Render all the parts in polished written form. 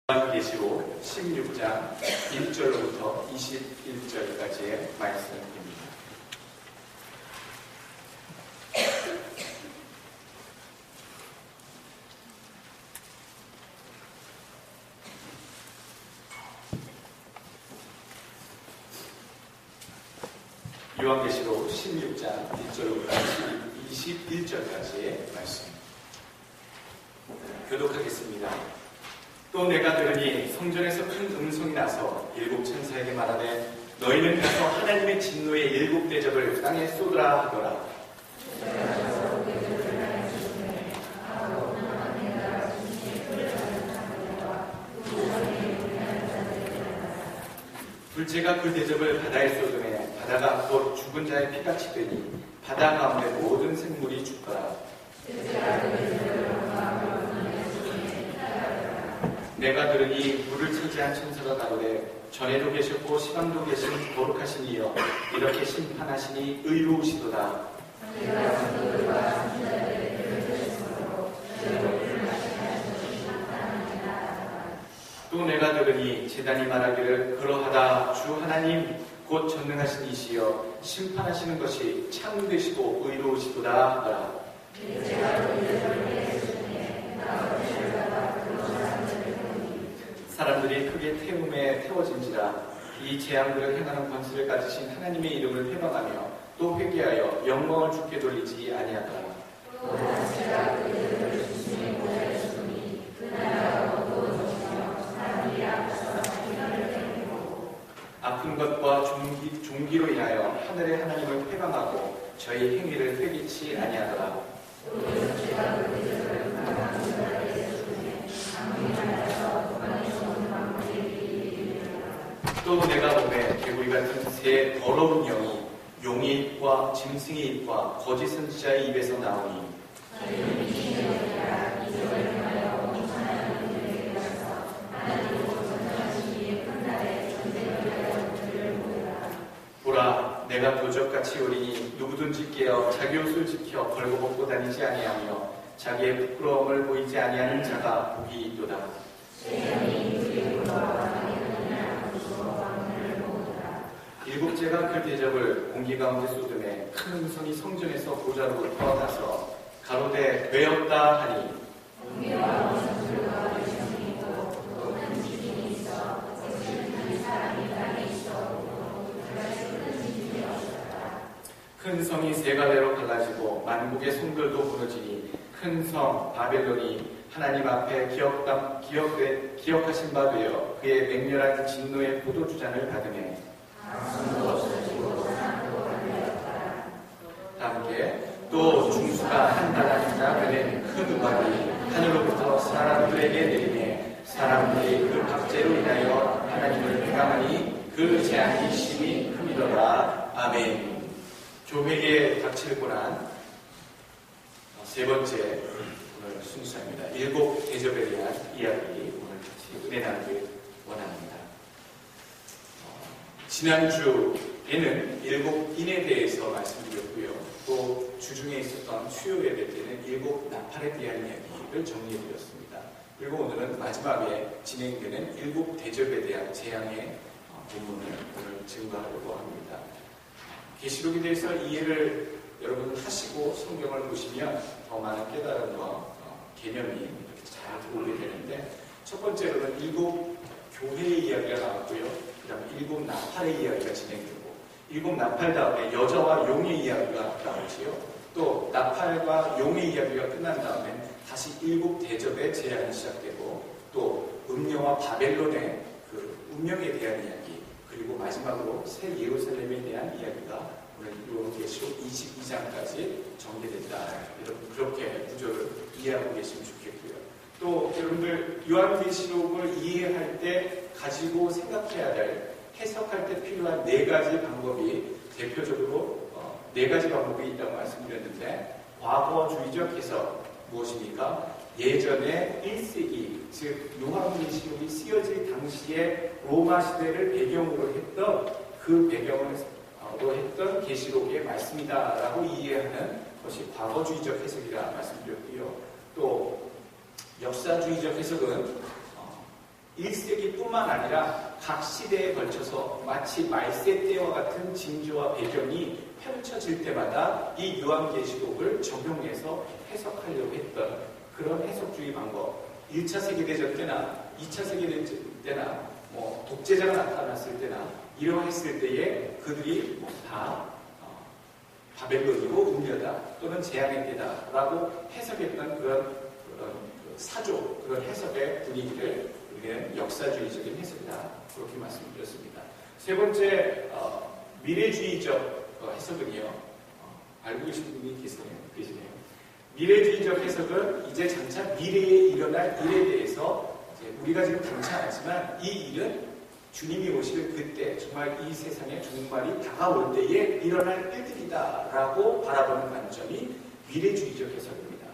요한계시록 16장 1절로부터 21절까지의 말씀입니다. 요한계시록 16장 1절로부터 21절까지의 말씀 교독하겠습니다. 또 내가 들으니 성전에서 큰 음성이 나서 일곱 천사에게 말하되 너희는 가서 하나님의 진노의 일곱 대접을 땅에 쏟으라 하더라. 둘째가 그 대접을 바다에 쏟으매 바다가 곧 죽은 자의 피같이 되니 바다 가운데 모든 생물이 죽더라. 내가 들으니 물을 차지한 천사가 가로되 전에도 계셨고 시방도 계신 거룩하신 이여 이렇게 심판하시니 의로우시도다. 또 내가 들으니 제단이 말하기를 그러하다 주 하나님 곧 전능하신 이시여 심판하시는 것이 참 되시고 의로우시도다 하더라. 사람들이 크게 태움에 태워진지라 이 재앙들을 행하는 권세를 가지신 하나님의 이름을 회방하며 또 회개하여 영광을 주께 돌리지 아니하더라. 아픈 것과 종기로 인하여 하늘의 하나님을 회방하고 저희 행위를 회개치 아니하더라. 또 내가 보매 개구리 같은 새 더러운 영이 용의 입과 짐승의 입과 거짓 선지자의 입에서 나오니 보라 내가 도적같이 오리니 누구든지 깨어 자기 옷을 지켜 벌거벗고 다니지 아니하며 자기의 부끄러움을 보이지 아니하는 자가 복이 있도다. 일곱째가 그 대접을 공기 가운데 쏟음에 큰 음성이 성전에서 보좌로부터 나서 가로되 되었다 하니 큰 성이 세 갈래로 갈라지고 만국의 성들도 부러지니 큰 성 바벨론이 하나님 앞에 기억하신 바 되어 그의 맹렬한 진노의 포도주잔을 받으매 함께 또 중수가 한 달란트나 되는 큰 음악이 하늘로부터 사람들에게 내리매 사람들이 그 박제로 인하여 하나님을 회방하니 그 재앙이 심히 크미더라. 아멘. 교회에 닥칠 고난 세 번째 오늘 순서입니다. 일곱 대접에 대한 이야기 오늘 같이 은혜 나누길 원합니다. 지난주에는 일곱 인에 대해서 말씀드렸고요. 또 주중에 있었던 수요 예배 때는 일곱 나팔에 대한 이야기를 정리해드렸습니다. 그리고 오늘은 마지막에 진행되는 일곱 대접에 대한 재앙의 본문을 오늘 증거하려고 합니다. 계시록에 대해서 이해를 여러분 하시고 성경을 보시면 더 많은 깨달음과 개념이 이렇게 잘 들어오게 되는데 첫 번째로는 일곱 교회의 이야기가 나왔고요. 그 다음에 일곱 나팔의 이야기가 진행되고 일곱 나팔 다음에 여자와 용의 이야기가 나오지요. 또 나팔과 용의 이야기가 끝난 다음에 다시 일곱 대접의 재앙이 시작되고 또 음녀와 바벨론의 그 운명에 대한 이야기 그리고 마지막으로 새 예루살렘에 대한 이야기가 오늘 요한계시록 22장까지 전개된다. 여러분 그렇게 구조를 이해하고 계시면 좋겠고요. 또 여러분들 요한계시록을 이해할 때 가지고 생각해야 될 해석할 때 필요한 네 가지 방법이 대표적으로 네 가지 방법이 있다고 말씀드렸는데 과거주의적 해석 무엇입니까? 예전에 1세기 즉 요한계시록이 쓰여질 당시에 로마 시대를 배경으로 했던 그 배경으로 했던 계시록의 말씀이다라고 이해하는 것이 과거주의적 해석이라 말씀드렸고요. 또 역사주의적 해석은 1세기뿐만 아니라 각 시대에 걸쳐서 마치 말세 때와 같은 징조와 배경이 펼쳐질 때마다 이 요한계시록을 적용해서 해석하려고 했던 그런 해석주의 방법. 1차 세계대전 때나 2차 세계대전 때나 독재자가 나타났을 때나 이러했을 때에 그들이 다 바벨론이고 음녀다 또는 재앙의 때다라고 해석했던 그런 사조, 그런 해석의 분위기를 우리는 역사주의적인 해석이다 그렇게 말씀드렸습니다. 세 번째 미래주의적 해석은요. 알고 계신 분이 계시네요. 미래주의적 해석은 이제 장차 미래에 일어날 일에 대해서 우리가 지금 당치 않았지만 이 일은 주님이 오실 그때 정말 이 세상에 종말이 다가올 때에 일어날 일들이다 라고 바라보는 관점이 미래주의적 해석입니다.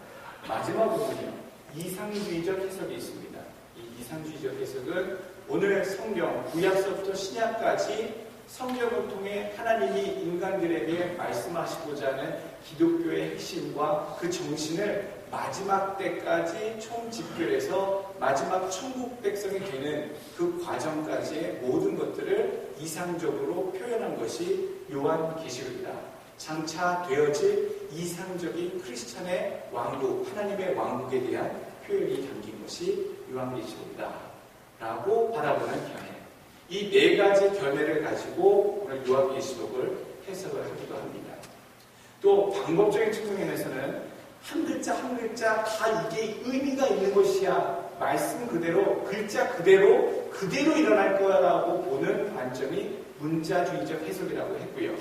마지막으로는요. 이상주의적 해석이 있습니다. 이 이상주의적 해석은 오늘 성경 구약서부터 신약까지 성경을 통해 하나님이 인간들에게 말씀하시고자 하는 기독교의 핵심과 그 정신을 마지막 때까지 총집결해서 마지막 천국 백성이 되는 그 과정까지의 모든 것들을 이상적으로 표현한 것이 요한계시록이다. 장차 되어질 이상적인 크리스천의 왕국, 하나님의 왕국에 대한 표현이 담긴 것이 요한계시록이다 라고 바라보는 견해. 이 네 가지 견해를 가지고 오늘 요한계시록을 해석을 하기도 합니다. 또 방법적인 측면에서는 한 글자 한 글자 다 이게 의미가 있는 것이야. 말씀 그대로 글자 그대로 일어날 거라고 보는 관점이 문자주의적 해석이라고 했고요.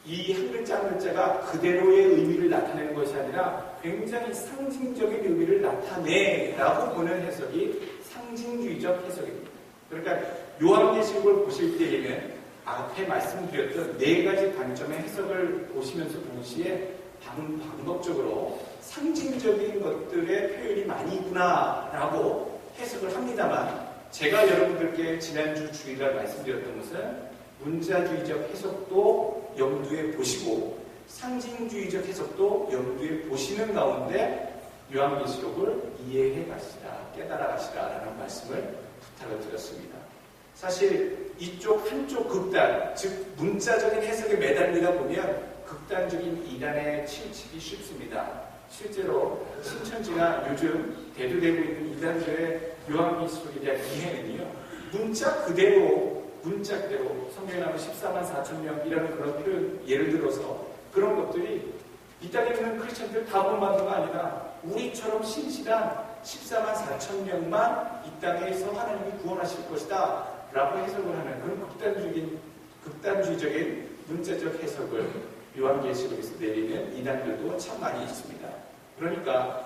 이 한 글자 한 글자가 그대로의 의미를 나타내는 것이 아니라 굉장히 상징적인 의미를 나타내라고 보는 해석이 상징주의적 해석입니다. 그러니까 요한계시록을 보실 때에는 앞에 말씀드렸던 네 가지 관점의 해석을 보시면서 동시에 방법적으로 상징적인 것들의 표현이 많이 있구나라고 해석을 합니다만 제가 여러분들께 지난주 주일날 말씀드렸던 것은 문자주의적 해석도 염두에 보시고 상징주의적 해석도 염두에 보시는 가운데 요한계시록을 이해해 가시라, 깨달아 가시라라는 말씀을 부탁을 드렸습니다. 사실 이쪽 한쪽 극단, 즉 문자적인 해석에 매달리다 보면 극단적인 이단에 치우치기 쉽습니다. 실제로 신천지나 요즘 대두되고 있는 이단들의 요한계시록에 대한 이해는요. 문자 그대로 성경에 나오는 14만 4천 명이라는 그런 표현, 예를 들어서 그런 것들이 이 땅에 있는 크리스천들 다 구원받는가 아니라 우리처럼 신실한 14만 4천 명만 이 땅에서 하나님이 구원하실 것이다 라고 해석을 하는 그런 극단주의적인 문자적 해석을 요한계시록에서 내리는 이단들도 참 많이 있습니다. 그러니까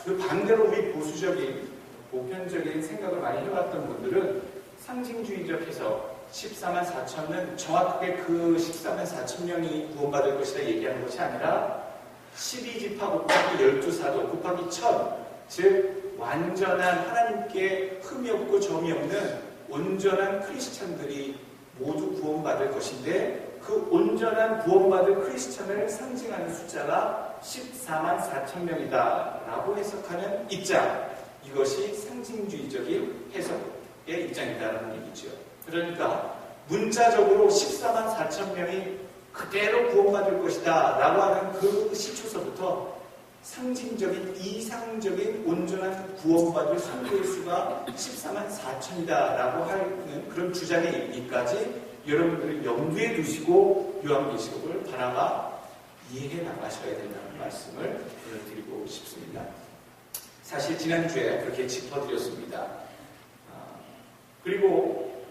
그 반대로 우리 보수적인 보편적인 생각을 많이 해왔던 분들은 상징주의적 해석 14만 4천은 정확하게 그 14만 4천 명이 구원받을 것이다 얘기하는 것이 아니라 12지파 곱하기 12사도 곱하기 1000, 즉 완전한 하나님께 흠이 없고 점이 없는 온전한 크리스천들이 모두 구원받을 것인데 그 온전한 구원받을 크리스천을 상징하는 숫자가 14만 4천 명이다 라고 해석하는 입장, 이것이 상징주의적인 해석의 입장이다라는 얘기죠. 그러니까 문자적으로 14만 4천 명이 그대로 구원받을 것이다 라고 하는 그 시초서부터 상징적인 이상적인 온전한 구원받을 성도의 수가 14만 4천이다 라고 하는 그런 주장에 이르기까지 여러분들이 염두에 두시고 요한계시록을 바라봐 이해해 나가셔야 된다는 말씀을 드리고 싶습니다. 사실 지난주에 그렇게 짚어드렸습니다. 그리고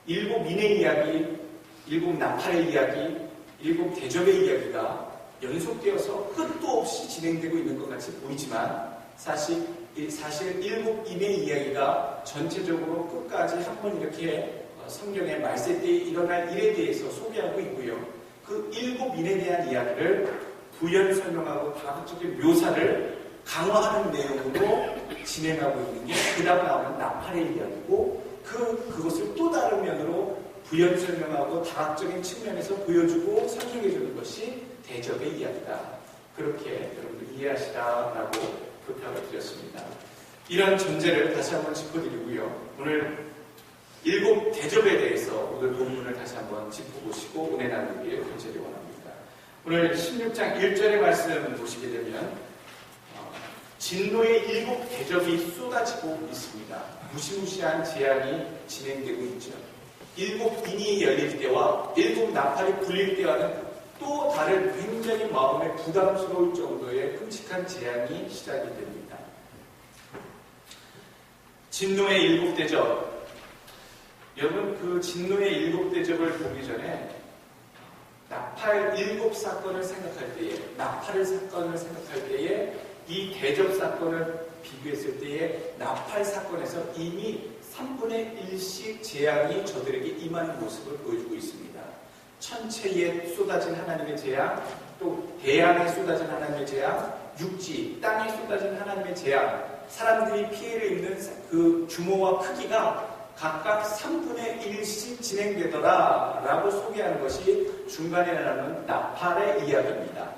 일곱 인의 이야기, 일곱 나팔의 이야기, 일곱 대접의 이야기가 연속되어서 끝도 없이 진행되고 있는 것 같이 보이지만 사실 일곱 인의 이야기가 전체적으로 끝까지 한번 이렇게 성경의 말세 때에 일어날 일에 대해서 소개하고 있고요. 그 일곱 인에 대한 이야기를 부연 설명하고 다각적인 묘사를 강화하는 내용으로 진행하고 있는 게 그 다음 나오는 나팔의 이야기고 그것을 또 다른 면으로 부연 설명하고 다각적인 측면에서 보여주고 설명해주는 것이 대접의 이야기다. 그렇게 여러분들 이해하시라라고 부탁을 드렸습니다. 이런 전제를 다시 한번 짚어드리고요. 오늘 일곱 대접에 대해서 오늘 본문을 다시 한번 짚어보시고 은혜 나누기를 간절히 원합니다. 오늘 16장 1절의 말씀 보시게 되면 진노의 일곱 대접이 쏟아지고 있습니다. 무시무시한 재앙이 진행되고 있죠. 일곱 인이 열릴 때와 일곱 나팔이 불릴 때와는 또 다른 굉장히 마음에 부담스러울 정도의 끔찍한 재앙이 시작이 됩니다. 진노의 일곱 대접. 여러분, 그 진노의 일곱 대접을 보기 전에 나팔 일곱 사건을 생각할 때에, 나팔 사건을 생각할 때에 이 대접 사건을 비교했을 때에 나팔 사건에서 이미 3분의 1씩 재앙이 저들에게 임하는 모습을 보여주고 있습니다. 천체에 쏟아진 하나님의 재앙, 또 대양에 쏟아진 하나님의 재앙, 육지, 땅에 쏟아진 하나님의 재앙, 사람들이 피해를 입는 그 규모와 크기가 각각 3분의 1씩 진행되더라 라고 소개하는 것이 중간에 나오는 나팔의 이야기입니다.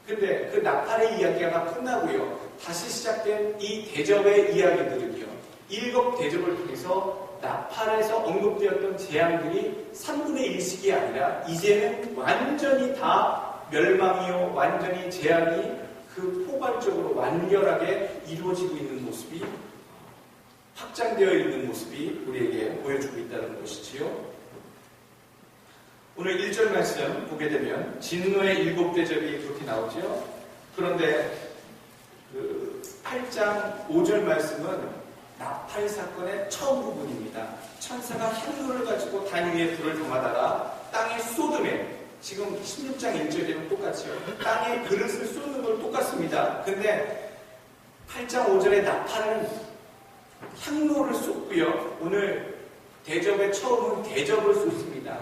근데 그 나팔의 이야기가 끝나고요, 다시 시작된 이 대접의 이야기들은요, 일곱 대접을 통해서 나팔에서 언급되었던 재앙들이 3분의 1씩이 아니라 이제는 완전히 다 멸망이요, 완전히 재앙이 그 포괄적으로 완결하게 이루어지고 있는 모습이, 확장되어 있는 모습이 우리에게 보여주고 있다는 것이지요. 오늘 1절 말씀 보게 되면 진노의 일곱 대접이 그렇게 나오죠. 그런데 그 8장 5절 말씀은 나팔 사건의 처음 부분입니다. 천사가 향로를 가지고 단 위에 불을 담아다가 땅에 쏟음에, 지금 16장 1절이랑 똑같죠. 땅에 그릇을 쏟는 걸 똑같습니다. 근데 8장 5절의 나팔은 향로를 쏟고요, 오늘 대접의 처음은 대접을 쏟습니다.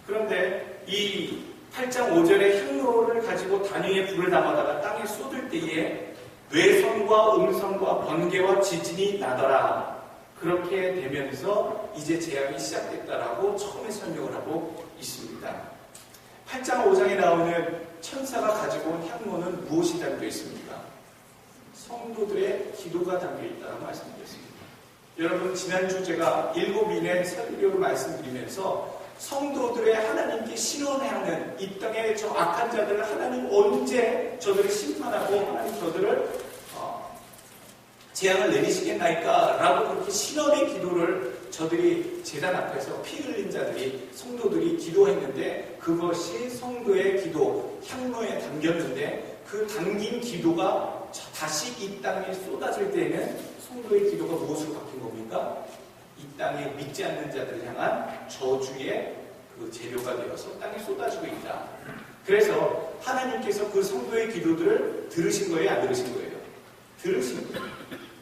그런데 이 8장 5절의 향로를 가지고 단 위에 불을 담아다가 땅에 쏟을 때에 뇌성과 음성과 번개와 지진이 나더라. 그렇게 되면서 이제 재앙이 시작됐다라고 처음에 설명을 하고 있습니다. 8장 5장에 나오는 천사가 가지고 온 향로는 무엇이 담겨 있습니까? 성도들의 기도가 담겨 있다고 말씀드렸습니다. 여러분, 지난주 제가 일곱인의 설교를 말씀드리면서 성도들의 하나님께 신원하는 이 땅의 저 악한 자들을 하나님 언제 저들을 심판하고 하나님 저들을 재앙을 내리시겠나이까? 라고 그렇게 신원의 기도를 저들이 제단 앞에서 피 흘린 자들이, 성도들이 기도했는데 그것이 성도의 기도, 향로에 담겼는데 그 담긴 기도가 다시 이 땅에 쏟아질 때에는 성도의 기도가 무엇으로 바뀐 겁니까? 이 땅에 믿지 않는 자들을 향한 저주의 그 재료가 되어서 땅에 쏟아지고 있다. 그래서 하나님께서 그 성도의 기도들을 들으신 거예요? 안 들으신 거예요? 들으신 거예요.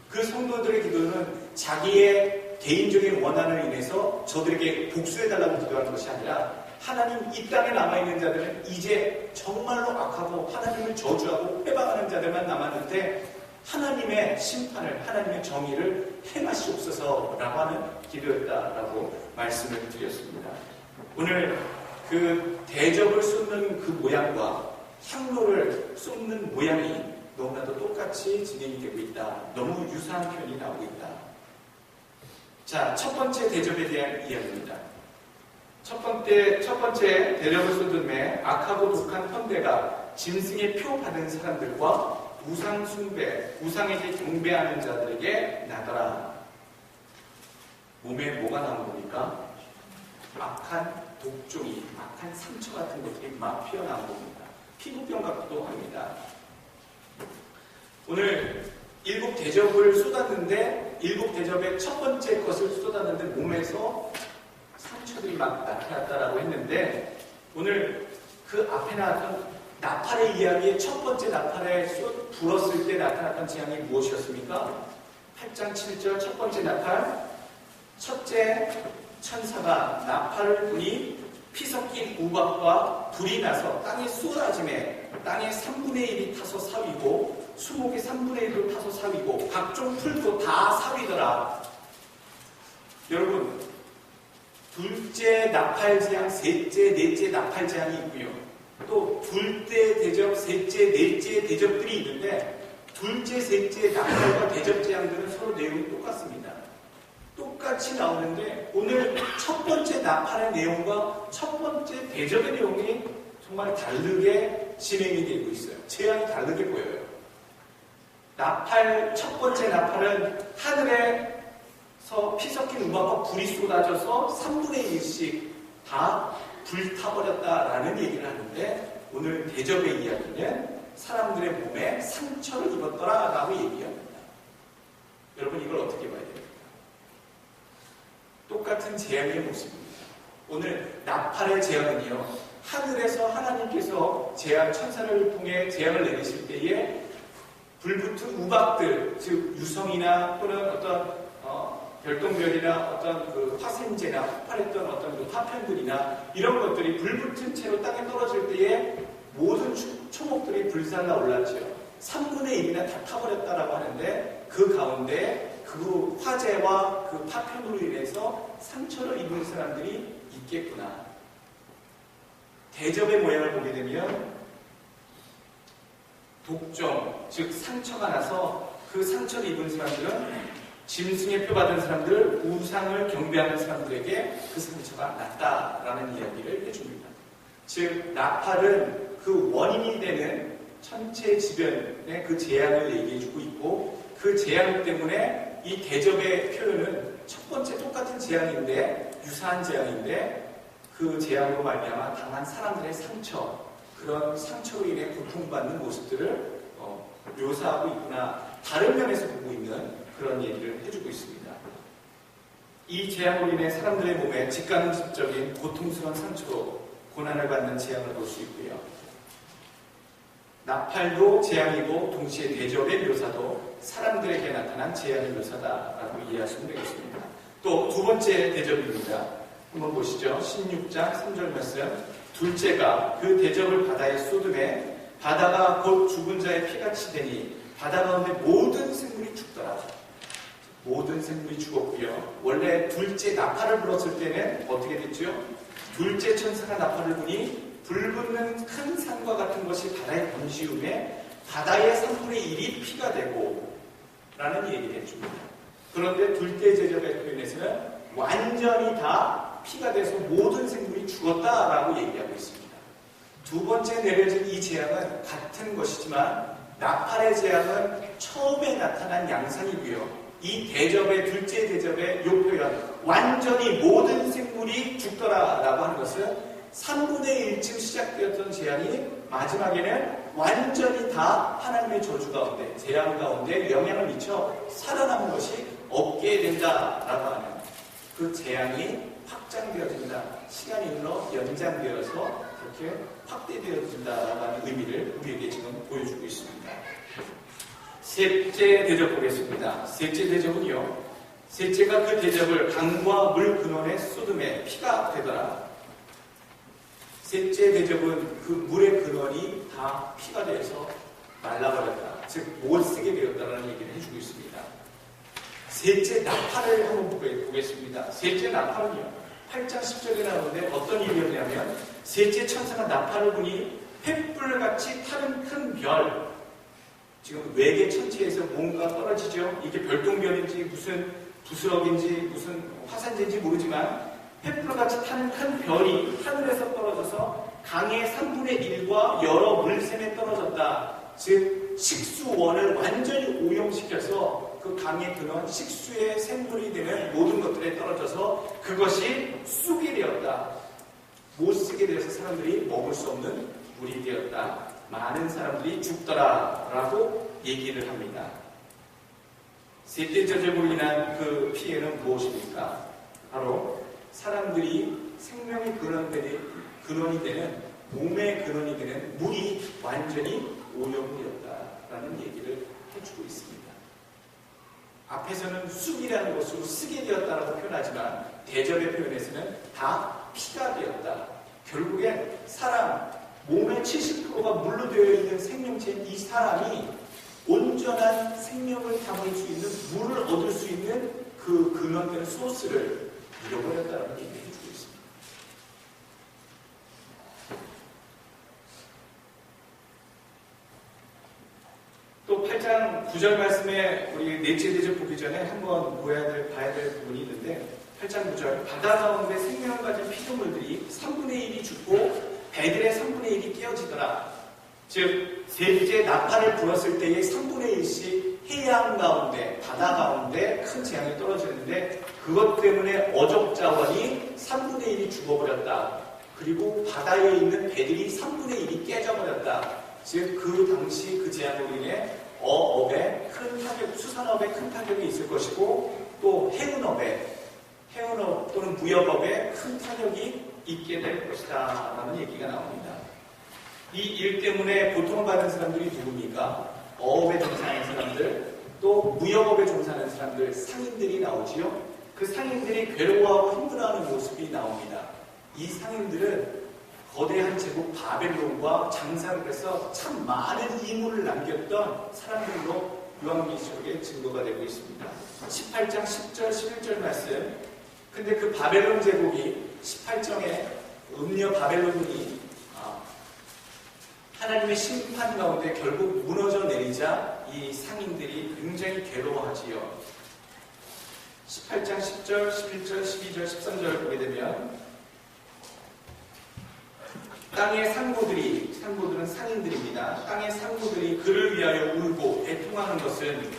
그 성도들의 기도는 자기의 개인적인 원한을 인해서 저들에게 복수해달라고 기도하는 것이 아니라 하나님, 이 땅에 남아있는 자들은 이제 정말로 악하고 하나님을 저주하고 회방하는 자들만 남았는데 하나님의 심판을, 하나님의 정의를 행하시옵소서라고 하는 기도였다라고 말씀을 드렸습니다. 오늘 그 대접을 쏟는 그 모양과 향로를 쏟는 모양이 너무나도 똑같이 진행이 되고 있다. 너무 유사한 표현이 나오고 있다. 자, 첫 번째 대접에 대한 이야기입니다. 첫 번째 대접을 쏟음에 악하고 독한 헌대가 짐승의 표 받은 사람들과 우상 숭배, 우상에게 경배하는 자들에게 나더라. 몸에 뭐가 나온 겁니까? 악한 독종이, 악한 상처 같은 것들이 막 피어나온 겁니다. 피부병 같기도 합니다. 오늘 일곱 대접을 쏟았는데, 일곱 대접의 첫 번째 것을 쏟았는데 몸에서 상처들이 막 나타났다라고 했는데, 오늘 그 앞에 나왔던 나팔의 이야기의 첫 번째 나팔에 불었을 때 나타났던 재앙이 무엇이었습니까? 8장 7절 첫 번째 나팔, 첫째 천사가 나팔을 부니 피 섞인 우박과 불이 나서 땅에 쏟아짐에 땅의 3분의 1이 타서 사위고 수목의 3분의 1도 타서 사위고 각종 풀도 다 사위더라. 여러분, 둘째 나팔재앙, 셋째, 넷째 나팔재앙이 있고요. 또 둘째 대접, 셋째, 넷째 대접들이 있는데 둘째, 셋째 나팔과 대접 재앙들은 서로 내용이 똑같습니다. 똑같이 나오는데 오늘 첫 번째 나팔의 내용과 첫 번째 대접의 내용이 정말 다르게 진행이 되고 있어요. 재앙이 다르게 보여요. 첫 번째 나팔은 하늘에서 피 섞인 우박과 불이 쏟아져서 3분의 1씩 다 불타버렸다라는 얘기를 하는데 오늘 대접의 이야기는 사람들의 몸에 상처를 입었더라라고 얘기합니다. 여러분 이걸 어떻게 봐야 됩니까? 똑같은 재앙의 모습입니다. 오늘 나팔의 재앙은요, 하늘에서 하나님께서 천사를 통해 재앙을 내리실 때에 불붙은 우박들, 즉 유성이나 또는 어떤 별똥별이나 어떤 그 화생제나 폭발했던 어떤 그 파편들이나 이런 것들이 불붙은 채로 땅에 떨어질 때에 모든 초목들이 불살라 올랐죠. 3분의 1이나 다 타버렸다라고 하는데 그 가운데 그 화재와 그 파편으로 인해서 상처를 입은 사람들이 있겠구나. 대접의 모양을 보게 되면 독점, 즉 상처가 나서 그 상처를 입은 사람들은 짐승의 표 받은 사람들, 우상을 경배하는 사람들에게 그 상처가 났다라는 이야기를 해줍니다. 즉 나팔은 그 원인이 되는 천체 지변의 그 재앙을 얘기해주고 있고 그 재앙 때문에 이 대접의 표현은 첫 번째 똑같은 재앙인데 유사한 재앙인데 그 재앙으로 말미암아 당한 사람들의 상처, 그런 상처로 인해 고통받는 모습들을 묘사하고 있구나, 다른 면에서 보고 있는 그런 얘기를 해주고 있습니다. 이 재앙으로 인해 사람들의 몸에 직간접적인 고통스러운 상처로 고난을 받는 재앙을 볼 수 있고요. 나팔도 재앙이고 동시에 대접의 묘사도 사람들에게 나타난 재앙의 묘사다라고 이해하시면 되겠습니다. 또 두 번째 대접입니다. 한번 보시죠. 16장 3절 말씀. 둘째가 그 대접을 바다에 쏟음에 바다가 곧 죽은 자의 피같이 되니 바다 가운데 모든 생물이 죽더라. 모든 생물이 죽었고요. 원래 둘째 나팔을 불었을 때는 어떻게 됐죠? 둘째 천사가 나팔을 부니 불붙는 큰 산과 같은 것이 바다에 번지우매 바다의 3분의 1이 피가 되고 라는 얘기를 해줍니다. 그런데 둘째 대접의 표현에서는 완전히 다 피가 돼서 모든 생물이 죽었다라고 얘기하고 있습니다. 두 번째 내려진 이 재앙은 같은 것이지만 나팔의 재앙은 처음에 나타난 양상이고요. 이 대접의 둘째 대접의 요 표현 완전히 모든 생물이 죽더라라고 하는 것은 3분의 1쯤 시작되었던 재앙이 마지막에는 완전히 다 하나님의 저주 가운데 재앙 가운데 영향을 미쳐 살아남은 것이 없게 된다라고 하는 그 재앙이 확장되어진다. 시간이 흘러 연장되어서 그렇게 확대되어진다라고 하는 의미를 우리에게 지금 보여주고 있습니다. 셋째 대접 보겠습니다. 셋째 대접은요, 셋째가 그 대접을 강과 물 근원에 쏟음에 피가 되더라. 셋째 대접은 그 물의 근원이 다 피가 되어서 말라버렸다. 즉 못 쓰게 되었다는 얘기를 해주고 있습니다. 셋째 나팔을 한번 보겠습니다. 셋째 나팔은요, 8장 10절에 나오는데 어떤 일이었냐면 셋째 천사가 나팔을 부니 횃불같이 타는 큰 별, 지금 외계 천체에서 뭔가 떨어지죠. 이게 별똥별인지 무슨 부스럭인지 무슨 화산재인지 모르지만 횃불같이 타는 큰 별이 하늘에서 떨어져서 강의 3분의 1과 여러 물샘에 떨어졌다. 즉 식수원을 완전히 오염시켜서 그 강의 근원 식수의 생물이 되는 모든 것들에 떨어져서 그것이 쑥이 되었다. 못 쓰게 되어서 사람들이 먹을 수 없는 물이 되었다. 많은 사람들이 죽더라라고 얘기를 합니다. 셋째 대접으로 인한 그 피해는 무엇입니까? 바로 사람들이 생명의 근원이 되는 몸의 근원이 되는 물이 완전히 오염되었다라는 얘기를 해주고 있습니다. 앞에서는 쑥이라는 것으로 쓰게 되었다라고 표현하지만 대접의 표현에서는 다 피가 되었다. 결국엔 사람 몸의 70%가 물로 되어 있는 생명체인 이 사람이 온전한 생명을 담을 수 있는 물을 얻을 수 있는 그 근원되는 소스를 잃어버렸다는 얘기를 해주고 있습니다. 또 8장 9절 말씀에 우리 넷째 대접 보기 전에 한번 봐야 될 부분이 있는데 8장 9절 바다 가운데 생명을 가진 피조물들이 3분의 1이 죽고 배들의 3분의 1이 깨어지더라. 즉 셋째 나팔을 불었을 때의 3분의 1씩 해양 가운데 바다 가운데 큰 재앙이 떨어지는데 그것 때문에 어족자원이 3분의 1이 죽어버렸다. 그리고 바다에 있는 배들이 3분의 1이 깨져버렸다. 즉 그 당시 그 재앙으로 인해 어업에 큰 타격, 수산업에 큰 타격이 있을 것이고 또 해운업 또는 무역업에 큰 타격이 있게 될 것이다 라는 얘기가 나옵니다. 이 일 때문에 고통받는 사람들이 누굽니까? 어업에 종사하는 사람들, 또 무역업에 종사하는 사람들, 상인들이 나오지요. 그 상인들이 괴로워하고 힘들어하는 모습이 나옵니다. 이 상인들은 거대한 제국 바벨론과 장사를 해서 참 많은 이물을 남겼던 사람들로 요한계시록의 증거가 되고 있습니다. 18장 10절 11절 말씀. 근데 그 바벨론 제국이 18장에 음녀 바벨론이 하나님의 심판 가운데 결국 무너져 내리자 이 상인들이 굉장히 괴로워하지요. 18장 10절, 11절, 12절, 13절 보게 되면 땅의 상고들은 상인들입니다. 땅의 상고들이 그를 위하여 울고 애통하는 것은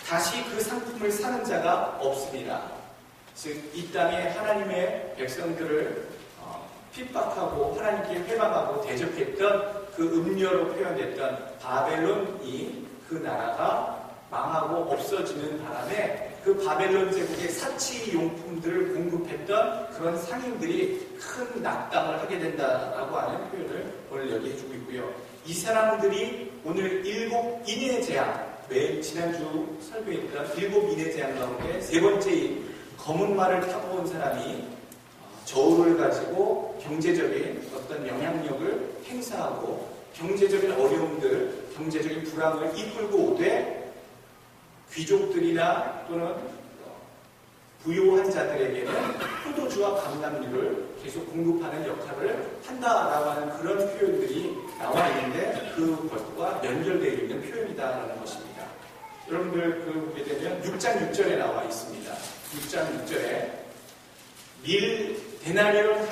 다시 그 상품을 사는 자가 없습니다. 즉 이 땅에 하나님의 백성들을 핍박하고 하나님께 회방하고 대적했던 그 음녀로 표현됐던 바벨론이 그 나라가 망하고 없어지는 바람에 그 바벨론 제국의 사치 용품들을 공급했던 그런 상인들이 큰 낙담을 하게 된다라고 하는 표현을 오늘 여기 해주고 있고요. 이 사람들이 오늘 7인의 재앙, 지난주 설교했던 7인의 재앙 가운데 세 번째인 검은 말을 타고 온 사람이 저울을 가지고 경제적인 어떤 영향력을 행사하고 경제적인 어려움들, 경제적인 불황을 이끌고 오되 귀족들이나 또는 부유한 자들에게는 포도주와 감람류를 계속 공급하는 역할을 한다라고 하는 그런 표현들이 나와 있는데 그것과 연결되어 있는 표현이다라는 것입니다. 여러분들 보게 되면 6장 6절에 나와 있습니다. 6장 6절에 데나리온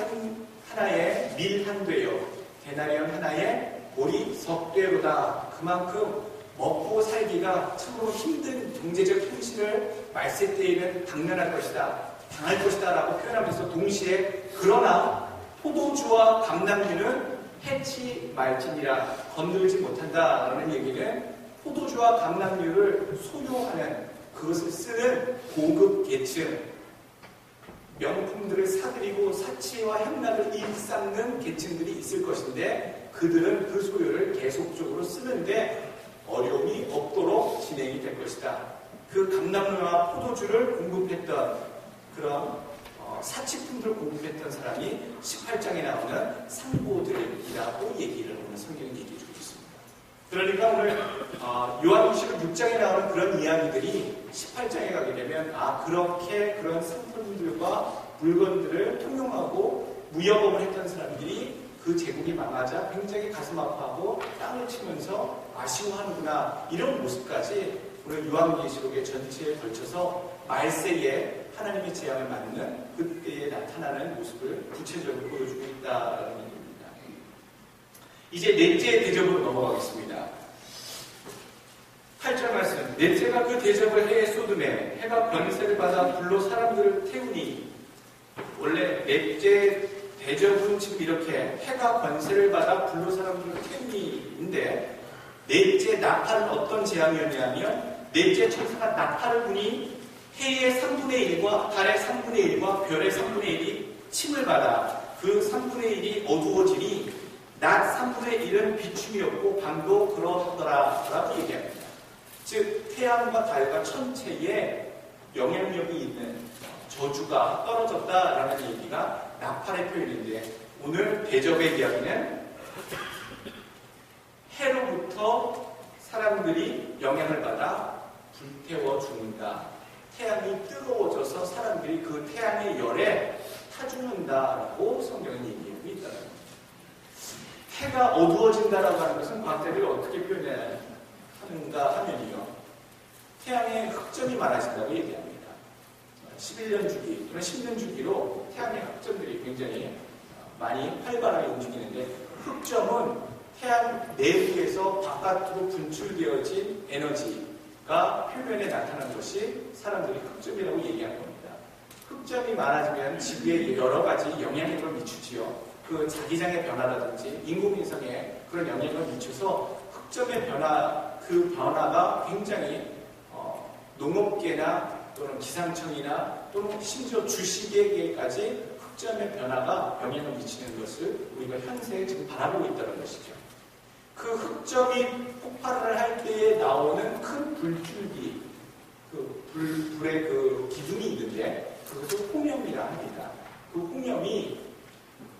하나에 밀 한 되요 데나리온 하나에 보리 석 되로다. 그만큼 먹고 살기가 참으로 힘든 경제적 현실을 말세 때에는 당면할 것이다, 당할 것이다 라고 표현하면서 동시에 그러나 포도주와 감람류는 해치 말지니라, 건들지 못한다 라는 얘기는 포도주와 감람류를 소유하는, 그것을 쓰는 고급 계층, 명품들을 사들이고 사치와 향락을 일삼는 계층들이 있을 것인데 그들은 그 소유를 계속적으로 쓰는데 어려움이 없도록 진행이 될 것이다. 그 감람류와 포도주를 공급했던 그런 사치품들을 공급했던 사람이 18장에 나오는 상고들이라고 얘기를 오늘 성경이 얘기해주고 있습니다. 그러니까 오늘 요한계시록 6장에 나오는 그런 이야기들이 18장에 가게 되면 그렇게 그런 상품들과 물건들을 통용하고 무역업을 했던 사람들이 그 제국이 망하자 굉장히 가슴 아파하고 땅을 치면서 아쉬워하는구나, 이런 모습까지 오늘 요한계시록의 전체에 걸쳐서 말세에 하나님의 재앙을 맞는 그때에 나타나는 모습을 구체적으로 보여주고 있다는 얘기입니다. 이제 넷째 대접으로 넘어가겠습니다. 8절 말씀. 넷째가 그 대접을 해에 쏟음에 해가 권세를 받아 불로 사람들을 태우니. 원래 넷째 대접은 지금 이렇게 해가 권세를 받아 불로 사람들을 태우니인데, 넷째 나팔은 어떤 재앙이었냐면 넷째 천사가 나팔을 부니 해의 3분의 1과 달의 3분의 1과 별의 3분의 1이 침을 받아 그 3분의 1이 어두워지니 낮 3분의 1은 비춤이었고 밤도 그러하더라 라고 얘기합니다. 즉 태양과 달과 천체에 영향력이 있는 저주가 떨어졌다라는 얘기가 나팔의 표현인데, 오늘 대접의 이야기는 해로부터 사람들이 영향을 받아 불태워 죽는다. 태양이 뜨거워져서 사람들이 그 태양의 열에 타 죽는다라고 성경은 얘기하고 있다는 겁니다. 해가 어두워진다라고 하는 것은 과학자들이 어떻게 표현하는가 하면요, 태양에 흑점이 많아진다고 얘기합니다. 11년 주기 또는 10년 주기로 태양의 흑점들이 굉장히 많이 활발하게 움직이는데, 흑점은 태양 내부에서 바깥으로 분출되어진 에너지가 표면에 나타난 것이 사람들이 흑점이라고 얘기하는 겁니다. 흑점이 많아지면 지구에 여러 가지 영향력을 미치지요. 그 자기장의 변화라든지 인공위성에 그런 영향을 미쳐서 흑점의 변화, 그 변화가 굉장히 농업계나 또는 기상청이나 또는 심지어 주식에게까지 흑점의 변화가 영향을 미치는 것을 우리가 현세에 지금 바라보고 있다는 것이죠. 그 흑점이 폭발을 할 때에 나오는 큰 불줄기, 불의 그 기둥이 있는데 그것을 홍염이라 합니다. 그 홍염이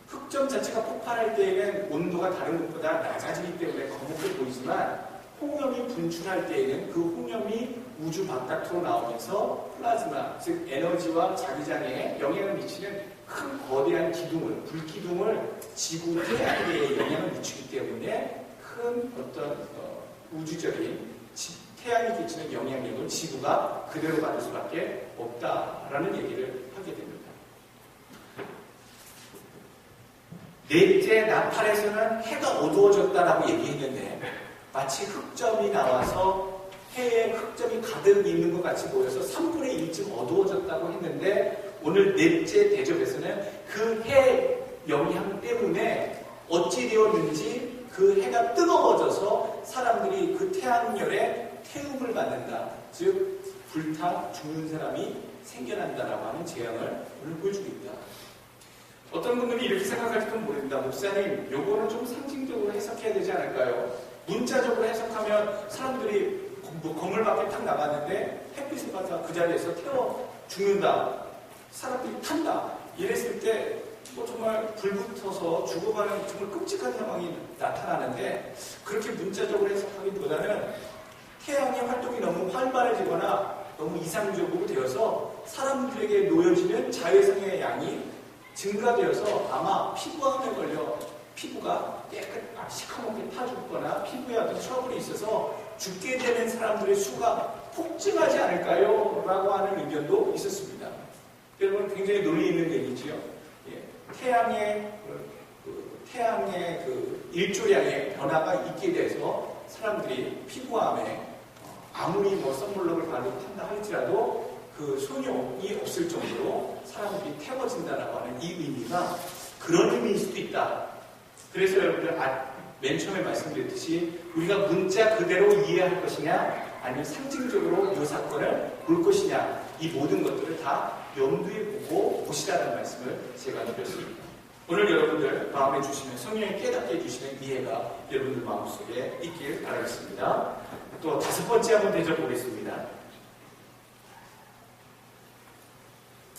흑점 자체가 폭발할 때에는 온도가 다른 것보다 낮아지기 때문에 검게 보이지만, 홍염이 분출할 때에는 그 홍염이 우주 바깥으로 나오면서 플라즈마, 즉 에너지와 자기장에 영향을 미치는 큰 거대한 기둥을, 불기둥을 지구 태양계에 영향을 미치기 때문에 큰 어떤 우주적인 태양이 끼치는 영향력을 지구가 그대로 받을 수밖에 없다라는 얘기를 하게 됩니다. 넷째 나팔에서는 해가 어두워졌다라고 얘기했는데, 마치 흑점이 나와서 해에 흑점이 가득 있는 것 같이 보여서 3분의 1쯤 어두워졌다고 했는데, 오늘 넷째 대접에서는 그 해 영향 때문에 어찌 되었는지 그 해가 뜨거워져서 사람들이 그 태양열에 태움을 받는다, 즉 불타 죽는 사람이 생겨난다라고 하는 재앙을 오늘 보여주고 있다. 어떤 분들이 이렇게 생각할지도 모릅니다. 목사님, 요거는 좀 상징적으로 해석해야 되지 않을까요? 문자적으로 해석하면 사람들이 건물 밖에 탁 나갔는데 햇빛을 받아 그 자리에서 태워 죽는다, 사람들이 탄다, 이랬을 때 정말 불붙어서 죽어가는 정말 끔찍한 상황이 나타나는데, 그렇게 문자적으로 해석하기보다는 태양의 활동이 너무 활발해지거나 너무 이상적으로 되어서 사람들에게 놓여지는 자외선의 양이 증가되어서 아마 피부암에 걸려 피부가 시커멓게 타죽거나 피부에 어떤 트러블이 있어서 죽게 되는 사람들의 수가 폭증하지 않을까요? 라고 하는 의견도 있었습니다. 여러분, 굉장히 논리 있는 얘기지요. 태양의 그 일조량의 변화가 있게 돼서 사람들이 피부암에 아무리 선블록을 바르고 한다 할지라도 그 소용이 없을 정도로 사람들이 태워진다라고 하는 이 의미가 그런 의미일 수도 있다. 그래서 여러분들 맨 처음에 말씀드렸듯이 우리가 문자 그대로 이해할 것이냐, 아니면 상징적으로 이 사건을 볼 것이냐, 이 모든 것들을 다 염두에 보고 보시라는 말씀을 제가 드렸습니다. 오늘 여러분들 마음에 주시는, 성령이 깨닫게 해주시는 이해가 여러분들 마음속에 있길 바라겠습니다. 또 5번째 한번 대접보겠습니다.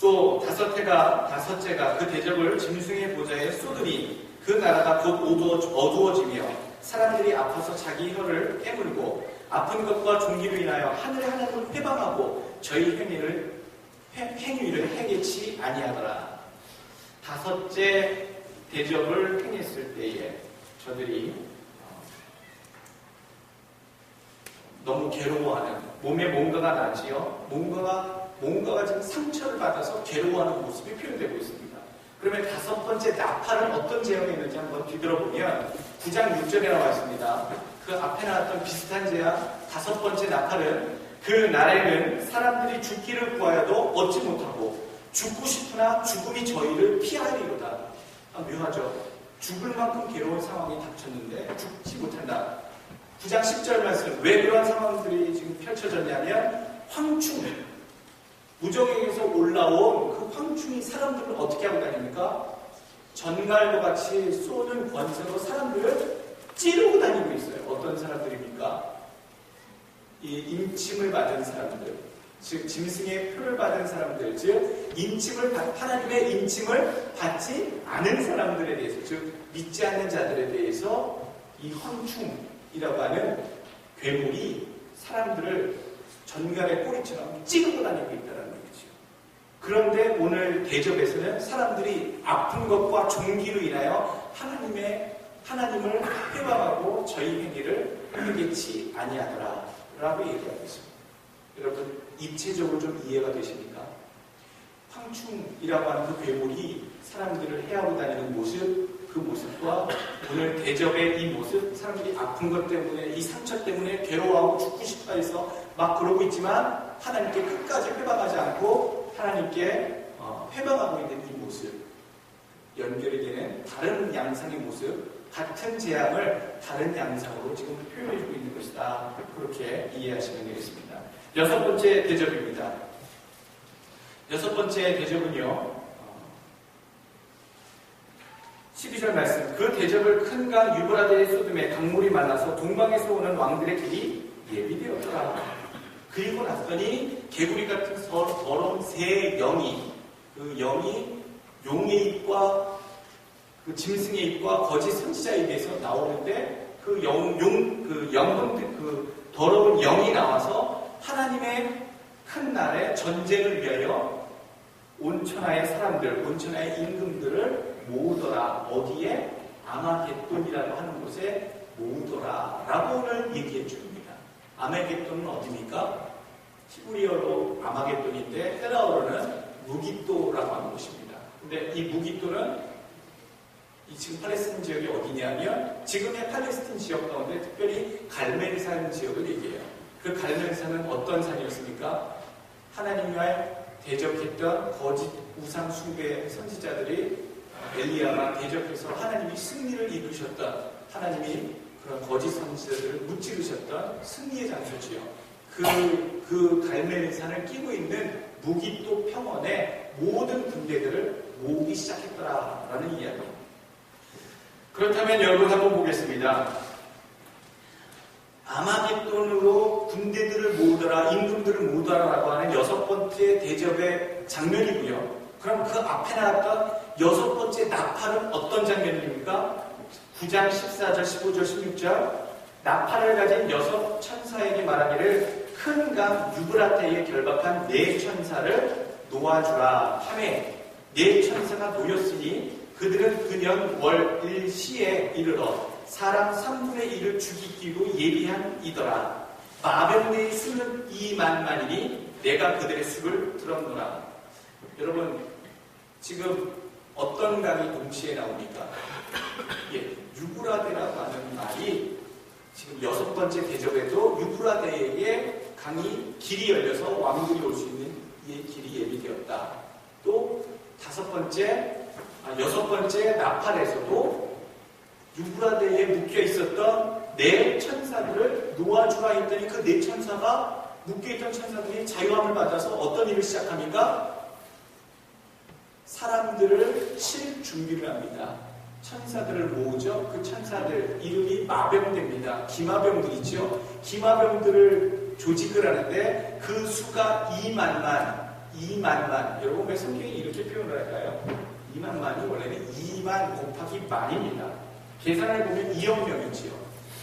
또 다섯째가 그 대접을 짐승의 보좌에 쏟으니 그 나라가 곧 어두워지며 사람들이 아파서 자기 혀를 깨물고 아픈 것과 종기로 인하여 하늘의 하나님을 회방하고 저희 행위를 행했지 아니하더라. 5째 대접을 행했을 때에 저들이 너무 괴로워하는, 몸에 뭔가가 나지요. 뭔가가 지금 상처를 받아서 괴로워하는 모습이 표현되고 있습니다. 그러면 5번째 나팔은 어떤 제형이 있는지 한번 뒤돌아보면 9장 6절에 나와 있습니다. 그 앞에 나왔던 비슷한 제약, 5번째 나팔은 그 날에는 사람들이 죽기를 구하여도 얻지 못하고 죽고 싶으나 죽음이 저희를 피하리로다. 묘하죠. 죽을 만큼 괴로운 상황이 닥쳤는데 죽지 못한다. 9장 10절 말씀, 왜 그런 상황들이 지금 펼쳐졌냐면 황충, 무정에게서 올라온 그 황충이 사람들을 어떻게 하고 다닙니까? 전갈과 같이 쏘는 권세로 사람들을 찌르고 다니고 있어요. 어떤 사람들입니까? 이 임침을 받은 사람들, 즉 짐승의 표를 받은 사람들, 즉 하나님의 임침을 받지 않은 사람들에 대해서, 즉 믿지 않는 자들에 대해서 이 황충이라고 하는 괴물이 사람들을 전갈의 꼬리처럼 찌르고 다니고 있다는 얘기죠. 그런데 오늘 대접에서는 사람들이 아픈 것과 종기로 인하여 하나님을 회방하고 저희 행위를 행했지 아니하더라 라고 얘기하고 있습니다. 여러분 입체적으로 좀 이해가 되십니까? 황충이라고 하는 그 괴물이 사람들을 해하고 다니는 모습, 그 모습과 오늘 대접의 이 모습, 사람들이 아픈 것 때문에, 이 상처 때문에 괴로워하고 죽고 싶어 해서 막 그러고 있지만 하나님께 끝까지 회방하지 않고 하나님께 회방하고 있는 이 모습, 연결이 되는 다른 양상의 모습, 같은 재앙을 다른 양상으로 지금 표현해주고 있는 것이다. 그렇게 이해하시면 되겠습니다. 여섯 번째 대접입니다. 여섯 번째 대접은요, 12절 말씀. 그 대접을 큰 강 유브라데의 쏟음에 강물이 많아서 동방에서 오는 왕들의 길이 예비되었더라. 그리고 났더니 개구리 같은 더러운 새 영이, 그 영이 용의 입과 그 짐승의 입과 거짓 선지자에 대해서 나오는데 그 영혼들, 그 더러운 영이 나와서 하나님의 큰 날에 전쟁을 위하여 온천하의 사람들, 온천하의 임금들을 모으더라. 어디에? 아마겟돈이라고 하는 곳에 모으더라 라고 오늘 얘기해 줍니다. 아마겟돈은 어디입니까? 히브리어로 아마겟돈인데 헤라어로는 무깃도라고 하는 곳입니다. 근데 이 무깃도는 이 지금 팔레스틴 지역이 어디냐면 지금의 팔레스틴 지역 가운데 특별히 갈멜산 지역을 얘기해요. 그 갈멜산은 어떤 산이었습니까? 하나님과 대적했던 거짓 우상 숭배 선지자들이 엘리야가 대적해서 하나님이 승리를 이루셨던, 하나님이 그런 거짓 선지자들을 무찌르셨던 승리의 장소지요. 그 갈멜산을 끼고 있는 무깃도 평원에 모든 군대들을 모으기 시작했더라라는 이야기입니다. 그렇다면 여러분 한번 보겠습니다. 아마겟돈으로 군대들을 모으더라, 임금들을 모으더라라고 하는 여섯 번째 대접의 장면이고요. 그럼 그 앞에 나왔던 여섯 번째 나팔은 어떤 장면입니까? 9장 14절, 15절, 16절. 나팔을 가진 여섯 천사에게 말하기를 큰 강 유브라테에 결박한 네 천사를 놓아주라 하매 네 천사가 놓였으니 그들은 그년 월 일시에 이르러 사람 3분의 1을 죽이기로 예비한 이더라. 마병대의 수는 2만만이니 내가 그들의 수를 들었노라. 여러분 지금 어떤 강이 동시에 나옵니까? 유브라데라고 하는 말이 지금 여섯 번째 대접에도 유브라데에게 강이 길이 열려서 왕들이 올 수 있는 이 길이 예비되었다. 또 여섯 번째 나팔에서도 유브라데에 묶여 있었던 네 천사들을 놓아주라 했더니 그 네 천사가 묶여있던 천사들이 자유함을 받아서 어떤 일을 시작합니까? 사람들을 칠 준비를 합니다. 천사들을 모으죠. 그 천사들 이름이 마병대입니다. 기마병들이죠. 기마병들을 조직을 하는데 그 수가 2만만. 여러분 왜 성경이 이렇게 표현을 할까요? 2만만이 원래는 2만 곱하기 만입니다. 계산을 보면 2억 명이지요.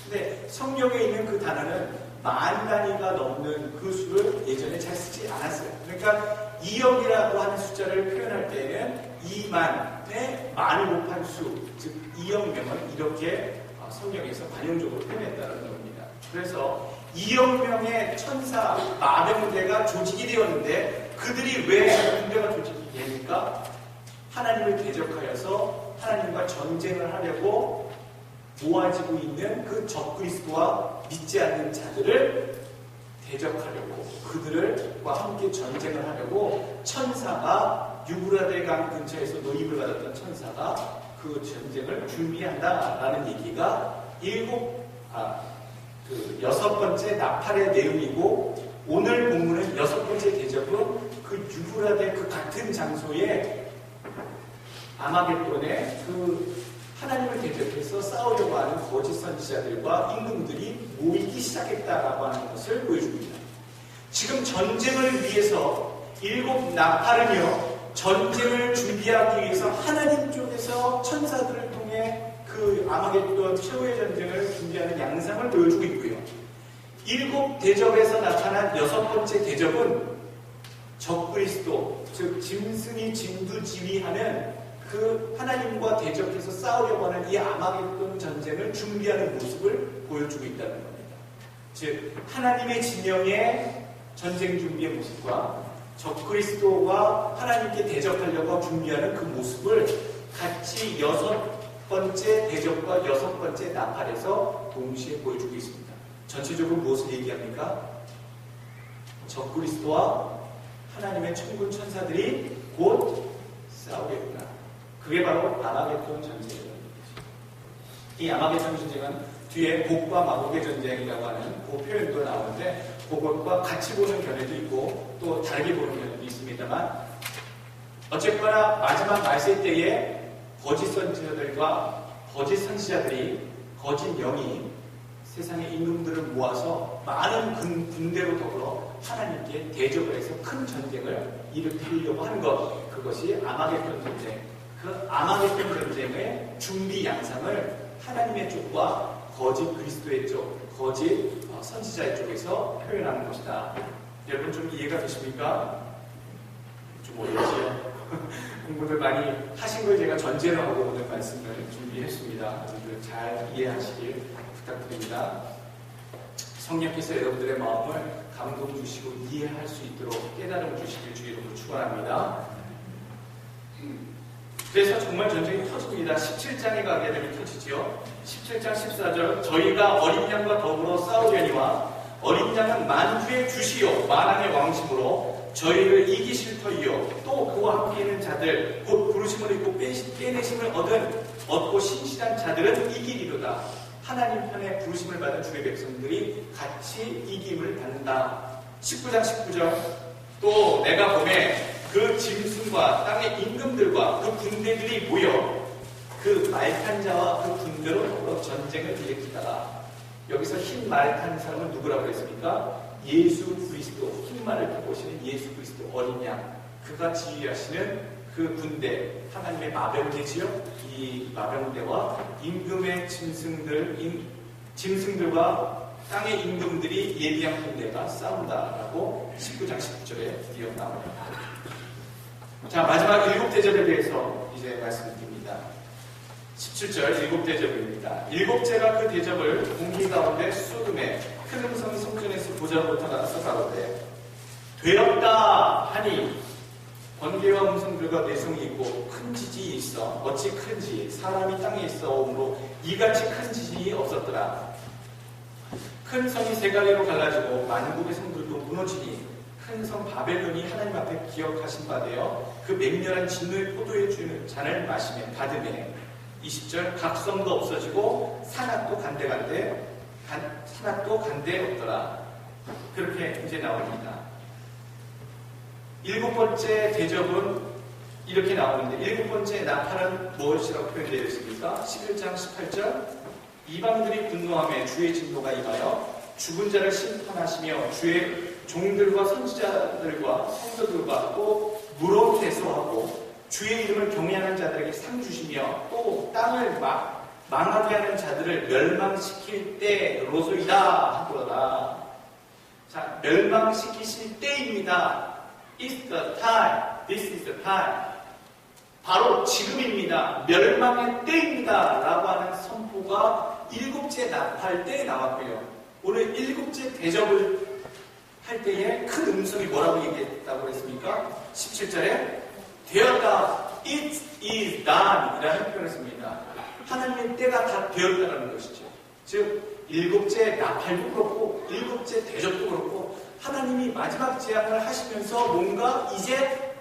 근데 성경에 있는 그 단어는 만 단위가 넘는 그 수를 예전에 잘 쓰지 않았어요. 그러니까 2억이라고 하는 숫자를 표현할 때에는 2만에 만을 곱한 수, 즉 2억 명을 이렇게 성경에서 관용적으로 표현했다는 겁니다. 그래서 2억 명의 천사 마병대가 조직이 되었는데 그들이 왜 군대가 조직이 됩니까? 하나님을 대적하여서 하나님과 전쟁을 하려고 모아지고 있는 그 적그리스도와 믿지 않는 자들을 대적하려고, 그들과 함께 전쟁을 하려고 천사가 유브라데 강 근처에서 노임을 받았던 천사가 그 전쟁을 준비한다라는 얘기가 여섯 번째 나팔의 내용이고, 오늘 본문은 여섯 번째 대접은 그 유브라데 그 같은 장소에 아마겟돈에 그 하나님을 대적해서 싸우려고 하는 거짓 선지자들과 임금들이 모이기 시작했다라고 하는 것을 보여줍니다. 지금 전쟁을 위해서 일곱 나팔은요, 전쟁을 준비하기 위해서 하나님 쪽에서 천사들을 통해 그 아마겟돈 최후의 전쟁을 준비하는 양상을 보여주고 있고요. 일곱 대접에서 나타난 여섯 번째 대접은 적그리스도, 즉 짐승이 진두지휘하는 그 하나님과 대적해서 싸우려고 하는 이 아마겟돈 전쟁을 준비하는 모습을 보여주고 있다는 겁니다. 즉 하나님의 진영에 전쟁 준비의 모습과 적그리스도와 하나님께 대적하려고 준비하는 그 모습을 같이 6번째 대적과 6번째 나팔에서 동시에 보여주고 있습니다. 전체적으로 무엇을 얘기합니까? 적그리스도와 하나님의 천군 천사들이 곧 싸우겠구나. 그게 바로 아마겟돈 전쟁이라는 거죠. 이 아마겟돈 전쟁은 뒤에 복과 마곡의 전쟁이라고 하는 그 표현도 나오는데 그것과 같이 보는 견해도 있고 또 다르게 보는 견해도 있습니다만 어쨌거나 마지막 말세 때에 거짓 선지자들과 거짓 선지자들이 거짓 영이 세상의 임금들을 모아서 많은 군대로 더불어 하나님께 대적을 해서 큰 전쟁을 일으키려고 하는 것, 그것이 아마겟돈 전쟁. 그 아마겟돈 전쟁의 준비 양상을 하나님의 쪽과 거짓 그리스도의 쪽, 거짓 선지자의 쪽에서 표현하는 것이다. 여러분 좀 이해가 되십니까? 좀 어렵지요? 공부를 많이 하신 걸 제가 전제로 하고 오늘 말씀을 준비했습니다. 여러분들 잘 이해하시길 부탁드립니다. 성령께서 여러분들의 마음을 감동 주시고 이해할 수 있도록 깨달음 주시길 주 이름으로 축원합니다. 그래서 정말 전쟁이 터집니다. 17장에 가게 되면 터지지요. 17장 14절 저희가 어린 양과 더불어 싸우려니와 어린 양은 만주의 주시요 만왕의 왕심으로 저희를 이기실 터이요 또 그와 함께 있는 자들 곧 부르심을 입고 빼내심을 얻고 신실한 자들은 이기리로다. 하나님 편에 부르심을 받은 주의 백성들이 같이 이김을 받는다. 19장 19절 또 내가 보매 그 짐승과 땅의 임금들과 그 군대들이 모여 그 말탄 자와 그 군대로 더불어 전쟁을 일으키다가 여기서 흰 말 탄 사람은 누구라고 했습니까? 예수 그리스도, 흰 말을 타고 오시는 예수 그리스도 어린 양, 그가 지휘하시는 그 군대, 하나님의 마병대지요. 이 마병대와 임금의 짐승들과 땅의 임금들이 예비한 군대가 싸운다라고 19장 19절에 드디어 나옵니다. 자, 마지막 7대접에 대해서 이제 말씀드립니다. 17절 7대접입니다. 7제가 그 대접을 공기 가운데 쏟음에 큰 음성이 성전에서 보좌로부터 나서 가로되 되었다 하니 번개와 음성들과 내성이 있고 큰 지진이 있어 어찌 큰지 사람이 땅에 있어 오므로 이같이 큰 지진이 없었더라. 큰 성이 세 갈래로 갈라지고 만국의 성들도 무너지니 큰 성 바벨론이 하나님 앞에 기억하신 바 되어 그 맹렬한 진노의 포도에 주는 잔을 마시며 받으매 20절 각 성도 없어지고 산악도 간데 없더라. 그렇게 이제 나옵니다. 7번째 대접은 이렇게 나오는데 7번째 나팔은 무엇이라고 표현되어 있습니까? 11장 18절 이방들이 분노하며 주의 진노가 임하여 죽은 자를 심판하시며 주의 종들과 선지자들과 성도들과 또 무릇대소하고 주의 이름을 경외하는 자들에게 상 주시며 또 땅을 망하게 하는 자들을 멸망시킬 때로소이다 하더라. 자, 멸망시키실 때입니다. It's the time. This is the time. 바로 지금입니다. 멸망의 때입니다. 라고 하는 선포가 7째 나팔 때에 나왔고요. 오늘 7째 대접을 할 때에 큰 음성이 뭐라고 얘기했다고 했습니까? 17절에 되었다. It is done 이라는 표현을 씁니다. 하나님의 때가 다 되었다는 것이죠. 즉 7째 나팔도 그렇고 7째 대접도 그렇고 하나님이 마지막 재앙을 하시면서 뭔가 이제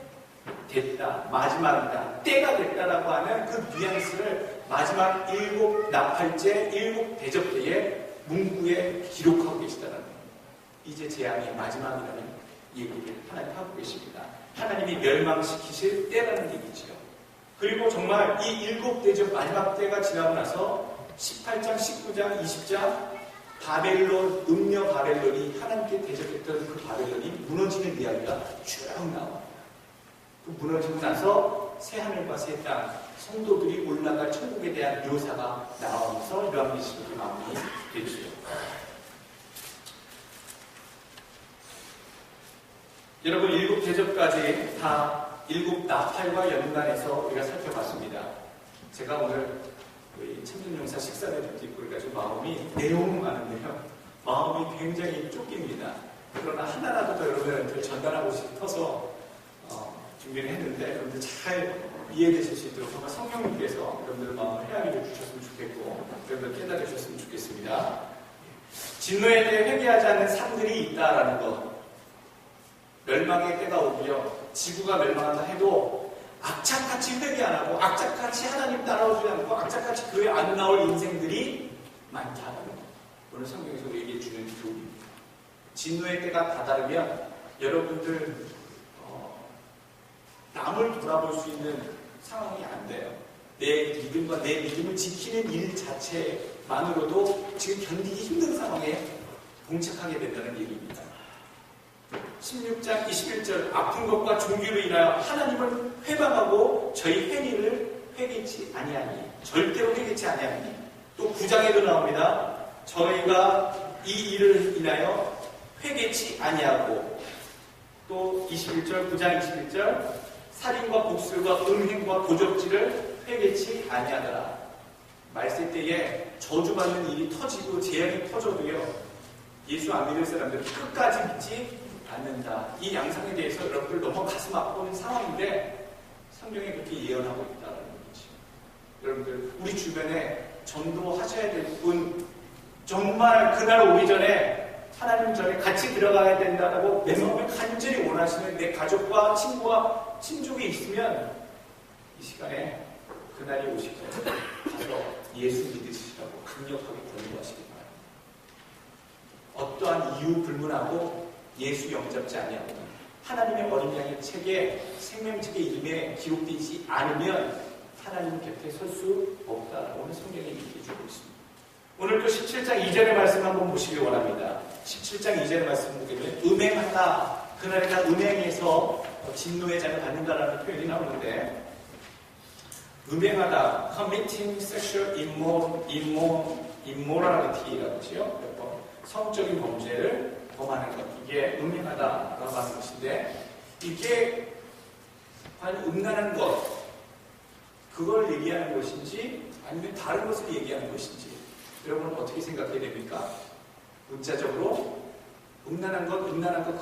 됐다, 마지막이다, 때가 됐다라고 하는 그 뉘앙스를 마지막 7 나팔째 7 대접 때에 문구에 기록하고 계시다는 거예요. 이제 재앙의 마지막이라는 얘기를 하나님 하고 계십니다. 하나님이 멸망시키실 때라는 얘기죠. 그리고 정말 이 7 대접 마지막 때가 지나고 나서 18장, 19장, 20장 바벨론, 음녀 바벨론이 하나님께 대접했던 그 바벨론이 무너지는 이야기가 쭉 나와요. 그 무너지고 나서 새하늘과 새 땅, 성도들이 올라갈 천국에 대한 묘사가 나오면서 요한계시록이 마무리 되죠. 여러분 7 대접까지 다 7 나팔과 연관해서 우리가 살펴봤습니다. 제가 오늘 참전용사 식사를 듣고 그래가지고 마음이 내용 많은데요. 마음이 굉장히 쫓깁니다. 그러나 하나라도 더 여러분들한테 전달하고 싶어서 준비를 했는데 여러분들 잘 이해되실 수 있도록 정말 성령님께서 여러분들 마음을 헤아리게 주셨으면 좋겠고 여러분들 깨달아 주셨으면 좋겠습니다. 진노에 대해 회개하지 않는 삶들이 있다라는 것, 멸망의 때가 오고요, 지구가 멸망한다 해도 악착같이 회개 안 하고 악착같이 하나님 따라오지 않고 악착같이 교회 안 나올 인생들이 많다는 것, 오늘 성경에서 우리에게 주는 교훈입니다. 진노의 때가 다다르면 여러분들 남을 돌아볼 수 있는 상황이 안 돼요. 내 믿음과 내 믿음을 지키는 일 자체만으로도 지금 견디기 힘든 상황에 봉착하게 된다는 얘기입니다. 16장 21절 아픈 것과 종교로 인하여 하나님을 회방하고 저희 행위를 회개치 아니하니, 절대로 회개치 아니하니. 또 9장에도 나옵니다. 저희가 이 일을 인하여 회개치 아니하고, 또 21절 9장 21절 살인과 복술과 음행과 도적질을 회개치 아니하더라. 말세 때에 저주받는 일이 터지고 재앙이 터져도요, 예수 안 믿을 사람들은 끝까지 믿지 않는다. 이 양상에 대해서 여러분들 너무 가슴 아픈 상황인데 성경에 그렇게 예언하고 있다는 거죠. 여러분들 우리 주변에 전도하셔야 될 분, 정말 그날 오기 전에 하나님 전에 같이 들어가야 된다고 내 마음에 간절히 원하시는 내 가족과 친구와 친족이 있으면 이 시간에 그날이 오실 때 가서 예수 믿으시라고 강력하게 권유하시기 바랍니다. 어떠한 이유 불문하고 예수 영접지 아니하고 하나님의 어린 양의 책에 생명책의 이름에 기록되지 않으면 하나님 곁에 설 수 없다라고 오늘 성경에 얘기해주고 있습니다. 오늘 또 17장 2절의 말씀 한번 보시기 원합니다. 17장 2절의 말씀 보게 되면 음행하다, 그날에가 음행해서 진노의 잔을 받는다라는 표현이 나오는데, 음행하다, committing sexual immorality라고 하죠. 성적인 범죄를 범하는 것, 이게 음행하다라고 하는 것인데, 이게 과연 음란한 것, 그걸 얘기하는 것인지 아니면 다른 것을 얘기하는 것인지 여러분은 어떻게 생각해야 됩니까? 문자적으로 음란한 것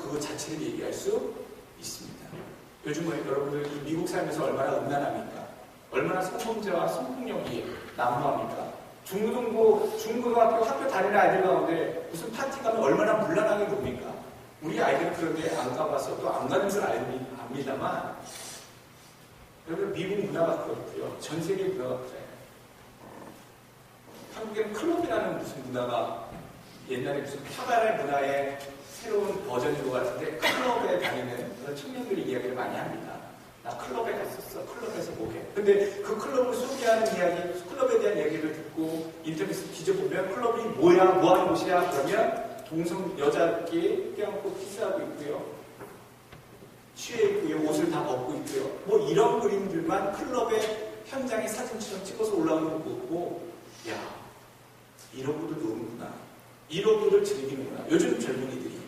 그거 자체를 얘기할 수 있습니다. 요즘 여러분들 이 미국 살면서 얼마나 음란합니까? 얼마나 성범죄와 성폭력이 난무합니까? 중고등학교 학교 다니는 아이들 가운데 무슨 파티 가면 얼마나 문란하게 놉니까? 우리 아이들은 그런데 안 가봐서 또 안 가는 줄 압니다만, 여러분 미국 문화가 그렇고요, 전 세계 문화가 그래요. 한국에는 클럽이라는 무슨 문화가 옛날에 무슨 파가의 문화의 새로운 버전인 것 같은데, 클럽에 다니는 그런 청년들이 이야기를 많이 합니다. 나 클럽에 갔었어. 클럽에서 뭐해. 근데 그 클럽을 소개하는 이야기, 클럽에 대한 얘기를 듣고 인터넷에 뒤져보면 클럽이 뭐야, 뭐 하는 곳이야? 그러면 동성 여자끼리 껴안고 키스하고 있고요, 취해 있고요, 옷을 다 벗고 있고요, 뭐 이런 그림들만 클럽의 현장에 사진처럼 찍어서 올라오는 거 보고, 야, 이러고도 노는구나, 이러고도 즐기는구나. 요즘 젊은이들이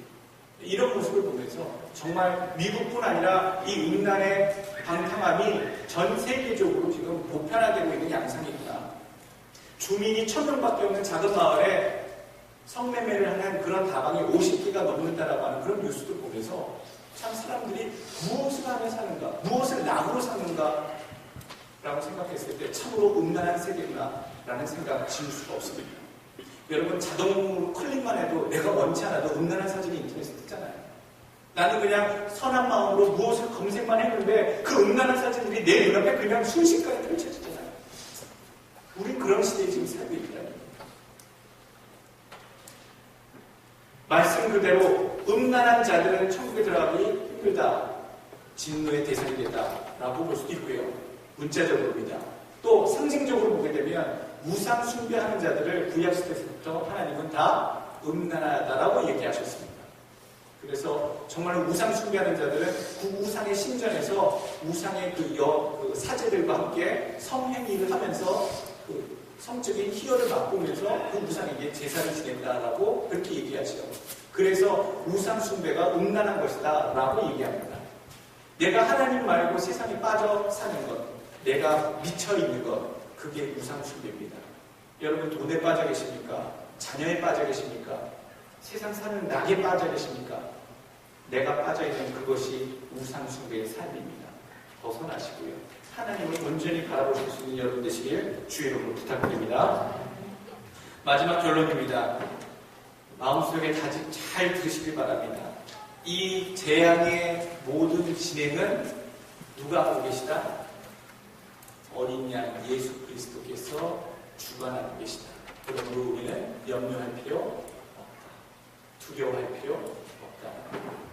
이런 모습을 보면서 정말 미국뿐 아니라 이 음란의 방탕함이 전 세계적으로 지금 보편화되고 있는 양상이구나. 주민이 1000명밖에 없는 작은 마을에 성매매를 하는 그런 다방이 50개가 넘는다라고 하는 그런 뉴스를 보면서 참 사람들이 무엇을 하며 사는가, 무엇을 낙으로 사는가 라고 생각했을 때 참으로 음란한 세계구나 라는 생각 지울 수가 없습니다. 여러분 자동으로 클릭만 해도 내가 원치 않아도 음란한 사진이 인터넷에 뜨잖아요. 나는 그냥 선한 마음으로 무엇을 검색만 했는데 그 음란한 사진들이 내 눈앞에 그냥 순식간에 펼쳐지잖아요. 우린 그런 시대에 지금 살고 있다는 거예요. 말씀 그대로 음란한 자들은 천국에 들어가기 힘들다, 진노의 대상이 되다라고 볼 수도 있고요. 문자적으로입니다. 또 상징적으로 보게 되면 우상 숭배하는 자들을 구약시대에서부터 하나님은 다 음란하다라고 얘기하셨습니다. 그래서 정말 우상 숭배하는 자들은 그 우상의 신전에서 우상의 그 사제들과 함께 성행위를 하면서 그 성적인 희열을 맛보면서 그 우상에게 제사를 지낸다라고 그렇게 얘기하죠. 그래서 우상 숭배가 음란한 것이다 라고 얘기합니다. 내가 하나님 말고 세상에 빠져 사는 것, 내가 미쳐 있는 것, 그게 우상 숭배입니다. 여러분 돈에 빠져 계십니까? 자녀에 빠져 계십니까? 세상 사는 낙에 빠져 계십니까? 내가 빠져있는 그것이 우상숭배의 삶입니다. 벗어나시고요. 하나님을 온전히 바라보실 수 있는 여러분 되시길 주의 이름으로 부탁드립니다. 마지막 결론입니다. 마음속에 다짐 잘 들으시길 바랍니다. 이 재앙의 모든 진행은 누가 하고 계시다? 어린 양 예수 그리스도께서 주관하고 계시다. 그러므로 우리는 염려할 필요 없다. 두려워할 필요 없다.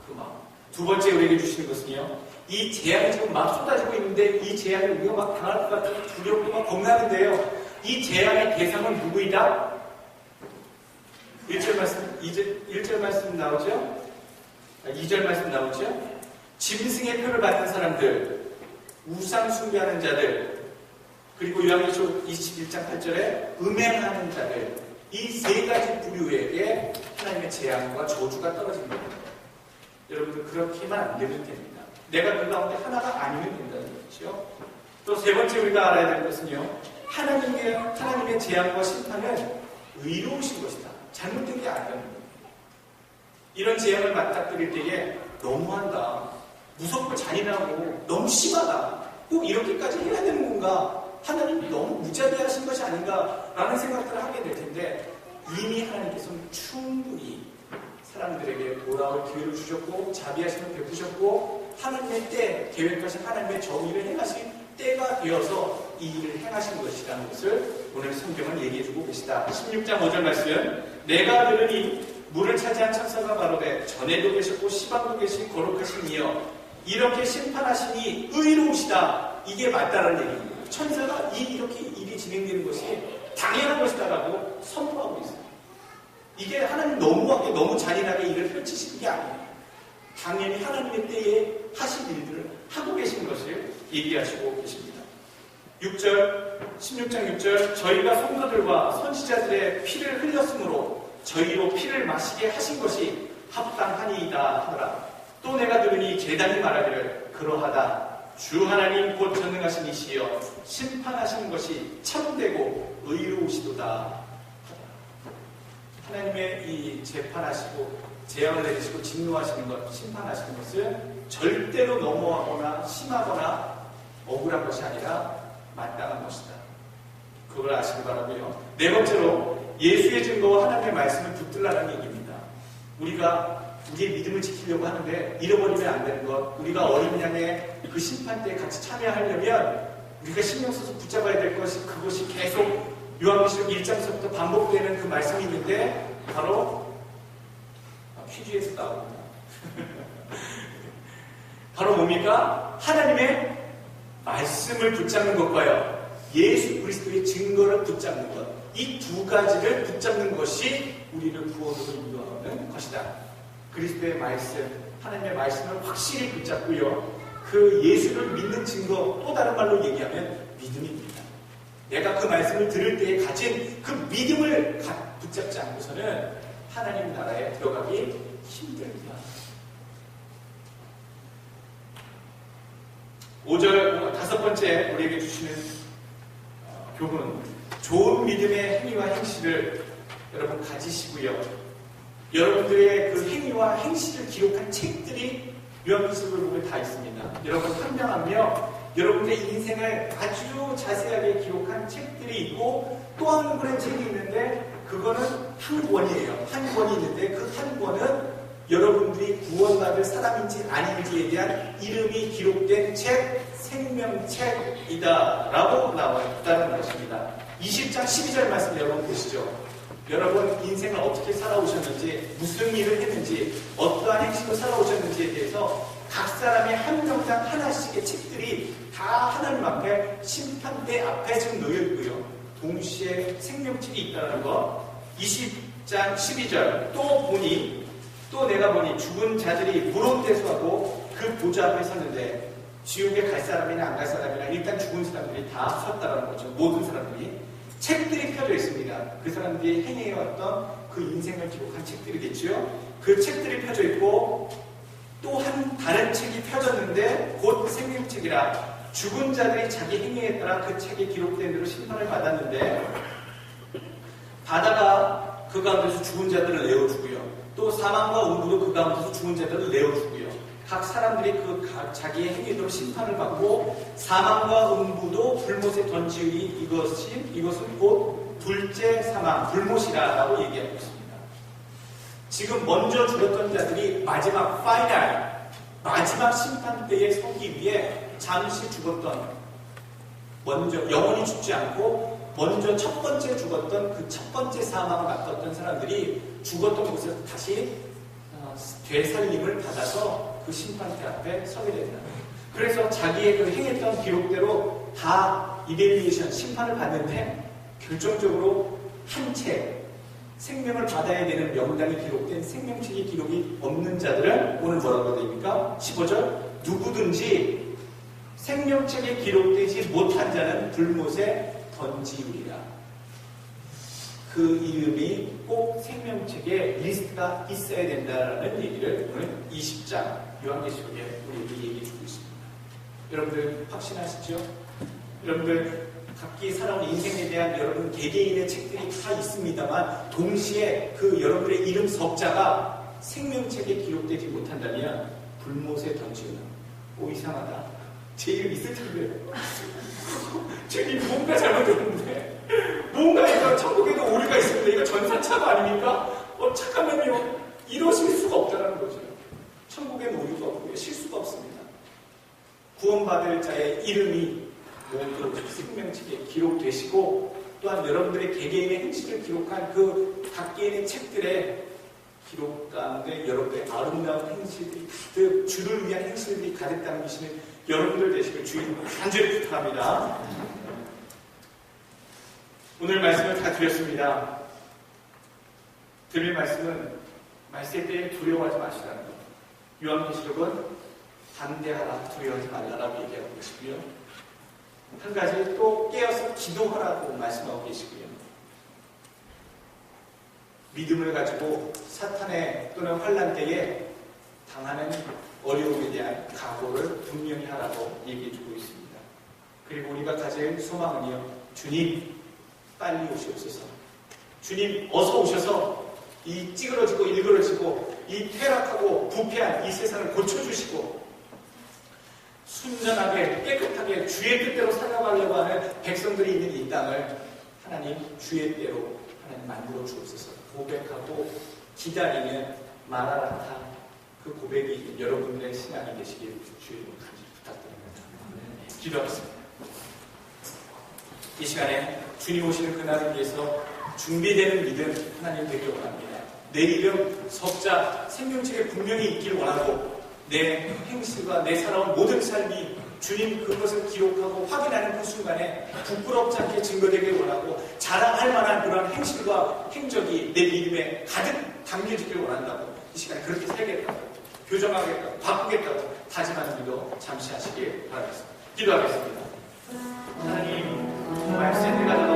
그 마음. 두 번째 우리에게 주시는 것은요, 이 재앙이 지금 막 쏟아지고 있는데 이 재앙을 우리가 막 당할 것 같은 두렵고 막 겁나는데요, 이 재앙의 대상은 누구이다? 1절 말씀 나오죠? 2절 말씀 나오죠? 짐승의 표를 받는 사람들, 우상 숭배하는 자들, 그리고 요한계시록 21장 8절에 음행하는 자들, 이 세 가지 부류에게 하나님의 재앙과 저주가 떨어진 겁니다. 여러분들 그렇게만 안 되면 됩니다. 내가 그 가운데 하나가 아니면 된다는 거죠. 또 세 번째 우리가 알아야 될 것은요, 하나님의 재앙과 심판은 의로우신 것이다. 잘못된 게 아니라는 겁니다. 이런 재앙을 맞닥뜨릴 때에 너무한다, 무섭고 잔인하고 너무 심하다, 꼭 이렇게까지 해야 되는 건가, 하나님이 너무 무자비하신 것이 아닌가라는 생각들을 하게 될 텐데, 이미 하나님께서는 충분히 사람들에게 돌아올 기회를 주셨고 자비하심을 베푸셨고 하나님의 때, 계획하신 하나님의 정의를 행하신 때가 되어서 이 일을 행하신 것이라는 것을 오늘 성경은 얘기해주고 계시다. 16장 5절 말씀, 내가 들으니 물을 차지한 천사가 가로되 전에도 계셨고 시방도 계신 거룩하신 이여 이렇게 심판하시니 의로우시다. 이게 맞다라는 얘기입니다. 천사가 이렇게 일이 진행되는 것이 당연한 것이다라고 선포하고 있어요. 이게 하나님 너무하게 너무 잔인하게 일을 펼치시는 게 아니에요. 당연히 하나님의 때에 하신 일들을 하고 계신 것을 얘기하시고 계십니다. 16장 6절, 저희가 성도들과 선지자들의 피를 흘렸으므로 저희로 피를 마시게 하신 것이 합당하니이다 하더라. 또 내가 들으니 제단이 말하기를 그러하다. 주 하나님 곧 전능하신 이시여 심판하시는 것이 참되고 의로우시도다. 하나님의 이 재판하시고 재앙을 내리시고 진노하시는 것, 심판하시는 것을 절대로 넘어가거나 심하거나 억울한 것이 아니라 마땅한 것이다. 그걸 아시기 바라고요. 네 번째로 예수의 증거와 하나님의 말씀을 붙들라는 얘기입니다. 우리가 우리의 믿음을 지키려고 하는데 잃어버리면 안 되는 것, 우리가 어린 양의 그 심판 때에 같이 참여하려면 우리가 신경 써서 붙잡아야 될 것이, 그것이 계속 요한계시록 1장서부터 반복되는 그 말씀이 있는데 바로 퀴즈에서 나옵니다. 바로 뭡니까? 하나님의 말씀을 붙잡는 것과요, 예수 그리스도의 증거를 붙잡는 것, 이 두 가지를 붙잡는 것이 우리를 구원으로 인도하는 것이다. 그리스도의 말씀, 하나님의 말씀을 확실히 붙잡고요, 그 예수를 믿는 증거, 또 다른 말로 얘기하면 믿음입니다. 내가 그 말씀을 들을 때에 가진 그 믿음을 붙잡지 않고서는 하나님 나라에 들어가기 힘듭니다. 5절, 다섯 번째 우리에게 주시는 교훈, 좋은 믿음의 행위와 행실을 여러분 가지시고요, 여러분들의 그 행위와 행실을 기록한 책들이 요한계시록을 보면 다 있습니다. 여러분 한 명 한 명 여러분의 인생을 아주 자세하게 기록한 책들이 있고, 또 한 권의 책이 있는데 그거는 한 권이에요. 한 권이 있는데 그 한 권은 여러분들이 구원받을 사람인지 아닌지에 대한 이름이 기록된 책, 생명책이다 라고 나와 있다는 것입니다. 20장 12절 말씀 여러분 보시죠. 여러분 인생을 어떻게 살아오셨는지, 무슨 일을 했는지, 어떠한 행실로 살아오셨는지에 대해서 각 사람의 한 명당 하나씩의 책들이 다 하나님 앞에 심판대 앞에 지금 놓여 있고요, 동시에 생명책이 있다는 것. 20장 12절, 또 내가 보니 죽은 자들이 무론대수하고 그 보좌 앞에 섰는데, 지옥에 갈 사람이나 안 갈 사람이나 일단 죽은 사람들이 다 섰다는 거죠. 모든 사람들이. 책들이 펴져 있습니다. 그 사람들이 행해왔던 그 인생을 기록한 책들이겠죠. 그 책들이 펴져 있고, 또 한 다른 책이 펴졌는데 곧 생명책이라, 죽은 자들이 자기 행위에 따라 그 책에 기록된 대로 심판을 받았는데, 바다가 그 가운데서 죽은 자들을 내어주고요, 또 사망과 음부도 그 가운데서 죽은 자들을 내어주고요. 각 사람들이 각 자기의 행위대로 심판을 받고 사망과 음부도 불못에 던지니 이것은 곧 둘째 사망, 불못이라고 얘기하고 있습니다. 지금 먼저 죽었던 자들이 마지막 마지막 심판 때에 서기 위해 잠시 죽었던, 먼저 영원히 죽지 않고 먼저 첫 번째 죽었던 그 첫 번째 사망을 맡았던 사람들이 죽었던 곳에서 다시 되살림을 받아서 그 심판대 앞에 서게 된다. 그래서 자기의 그 행했던 기록대로 다 이벨리에이션, 심판을 받는데 결정적으로 한 채 생명을 받아야 되는 명단이 기록된 생명책의 기록이 없는 자들은 오늘 뭐라고 됩니까? 15절 누구든지 생명책에 기록되지 못한 자는 불못에 던지우리라. 그 이름이 꼭 생명책에 리스트가 있어야 된다는 얘기를 오늘 20장 요한계시록에 우리에게 얘기해 주고 있습니다. 여러분들 확신하시죠? 여러분들 각기 살아온 인생에 대한 여러분 개개인의 책들이 다 있습니다만 동시에 그 여러분의 이름 석자가 생명책에 기록되지 못한다면 불못에 던지우는. 오, 이상하다. 제 이름 있을 텐데 제 이름 뭔가 잘못했는데 뭔가 이거 천국에도 오류가 있습니다. 이거 전사차가 아닙니까? 잠깐만요. 이러실 수가 없다는 거죠. 천국에는 오류가 없고요. 실수가 없습니다. 구원받을 자의 이름이 모두 생명책에 기록되시고 또한 여러분들의 개개인의 행실을 기록한 그 각개인의 책들의 기록 가운데 여러분들의 아름다운 행실들이 가득, 주를 위한 행실들이 가득 담기시는 여러분들 되시길 주님 간절히 부탁합니다. 오늘 말씀을 다 드렸습니다. 드릴 말씀은 말세 때에 두려워하지 마시라는 것. 요한계시록은 담대하라, 두려워하지 말라라고 얘기하고 계시고요. 한 가지 또 깨어서 기도하라고 말씀하고 계시고요. 믿음을 가지고 사탄의 또는 환난 때에 당하는 어려움에 대한 각오를 분명히 하라고 얘기해주고 있습니다. 그리고 우리가 가질 소망은요, 주님 빨리 오시옵소서. 주님 어서 오셔서 이 찌그러지고 일그러지고 이 퇴락하고 부패한 이 세상을 고쳐주시고 순전하게 깨끗하게 주의 뜻대로 살아가려고 하는 백성들이 있는 이 땅을 하나님 주의 때로 하나님 만들어 주옵소서. 고백하고 기다리는 마라나타, 그 고백이 여러분들의 신앙이 되시길 주의 이름으로 간절히 부탁드립니다. 기도하겠습니다. 이 시간에 주님 오시는 그날을 위해서 준비되는 믿음 하나님 되길 원합니다. 내 이름 석자 생명책에 분명히 있길 원하고 내 행실과 내 살아온 모든 삶이 주님 그것을 기록하고 확인하는 그 순간에 부끄럽지 않게 증거되길 원하고 자랑할 만한 그런 행실과 행적이 내 믿음에 가득 담겨지길 원한다고, 이 시간에 그렇게 살겠다고, 교정하겠다고, 바꾸겠다고 다짐하는 기도 잠시 하시길 바라겠습니다. 기도하겠습니다. 하나님, 말씀에 가장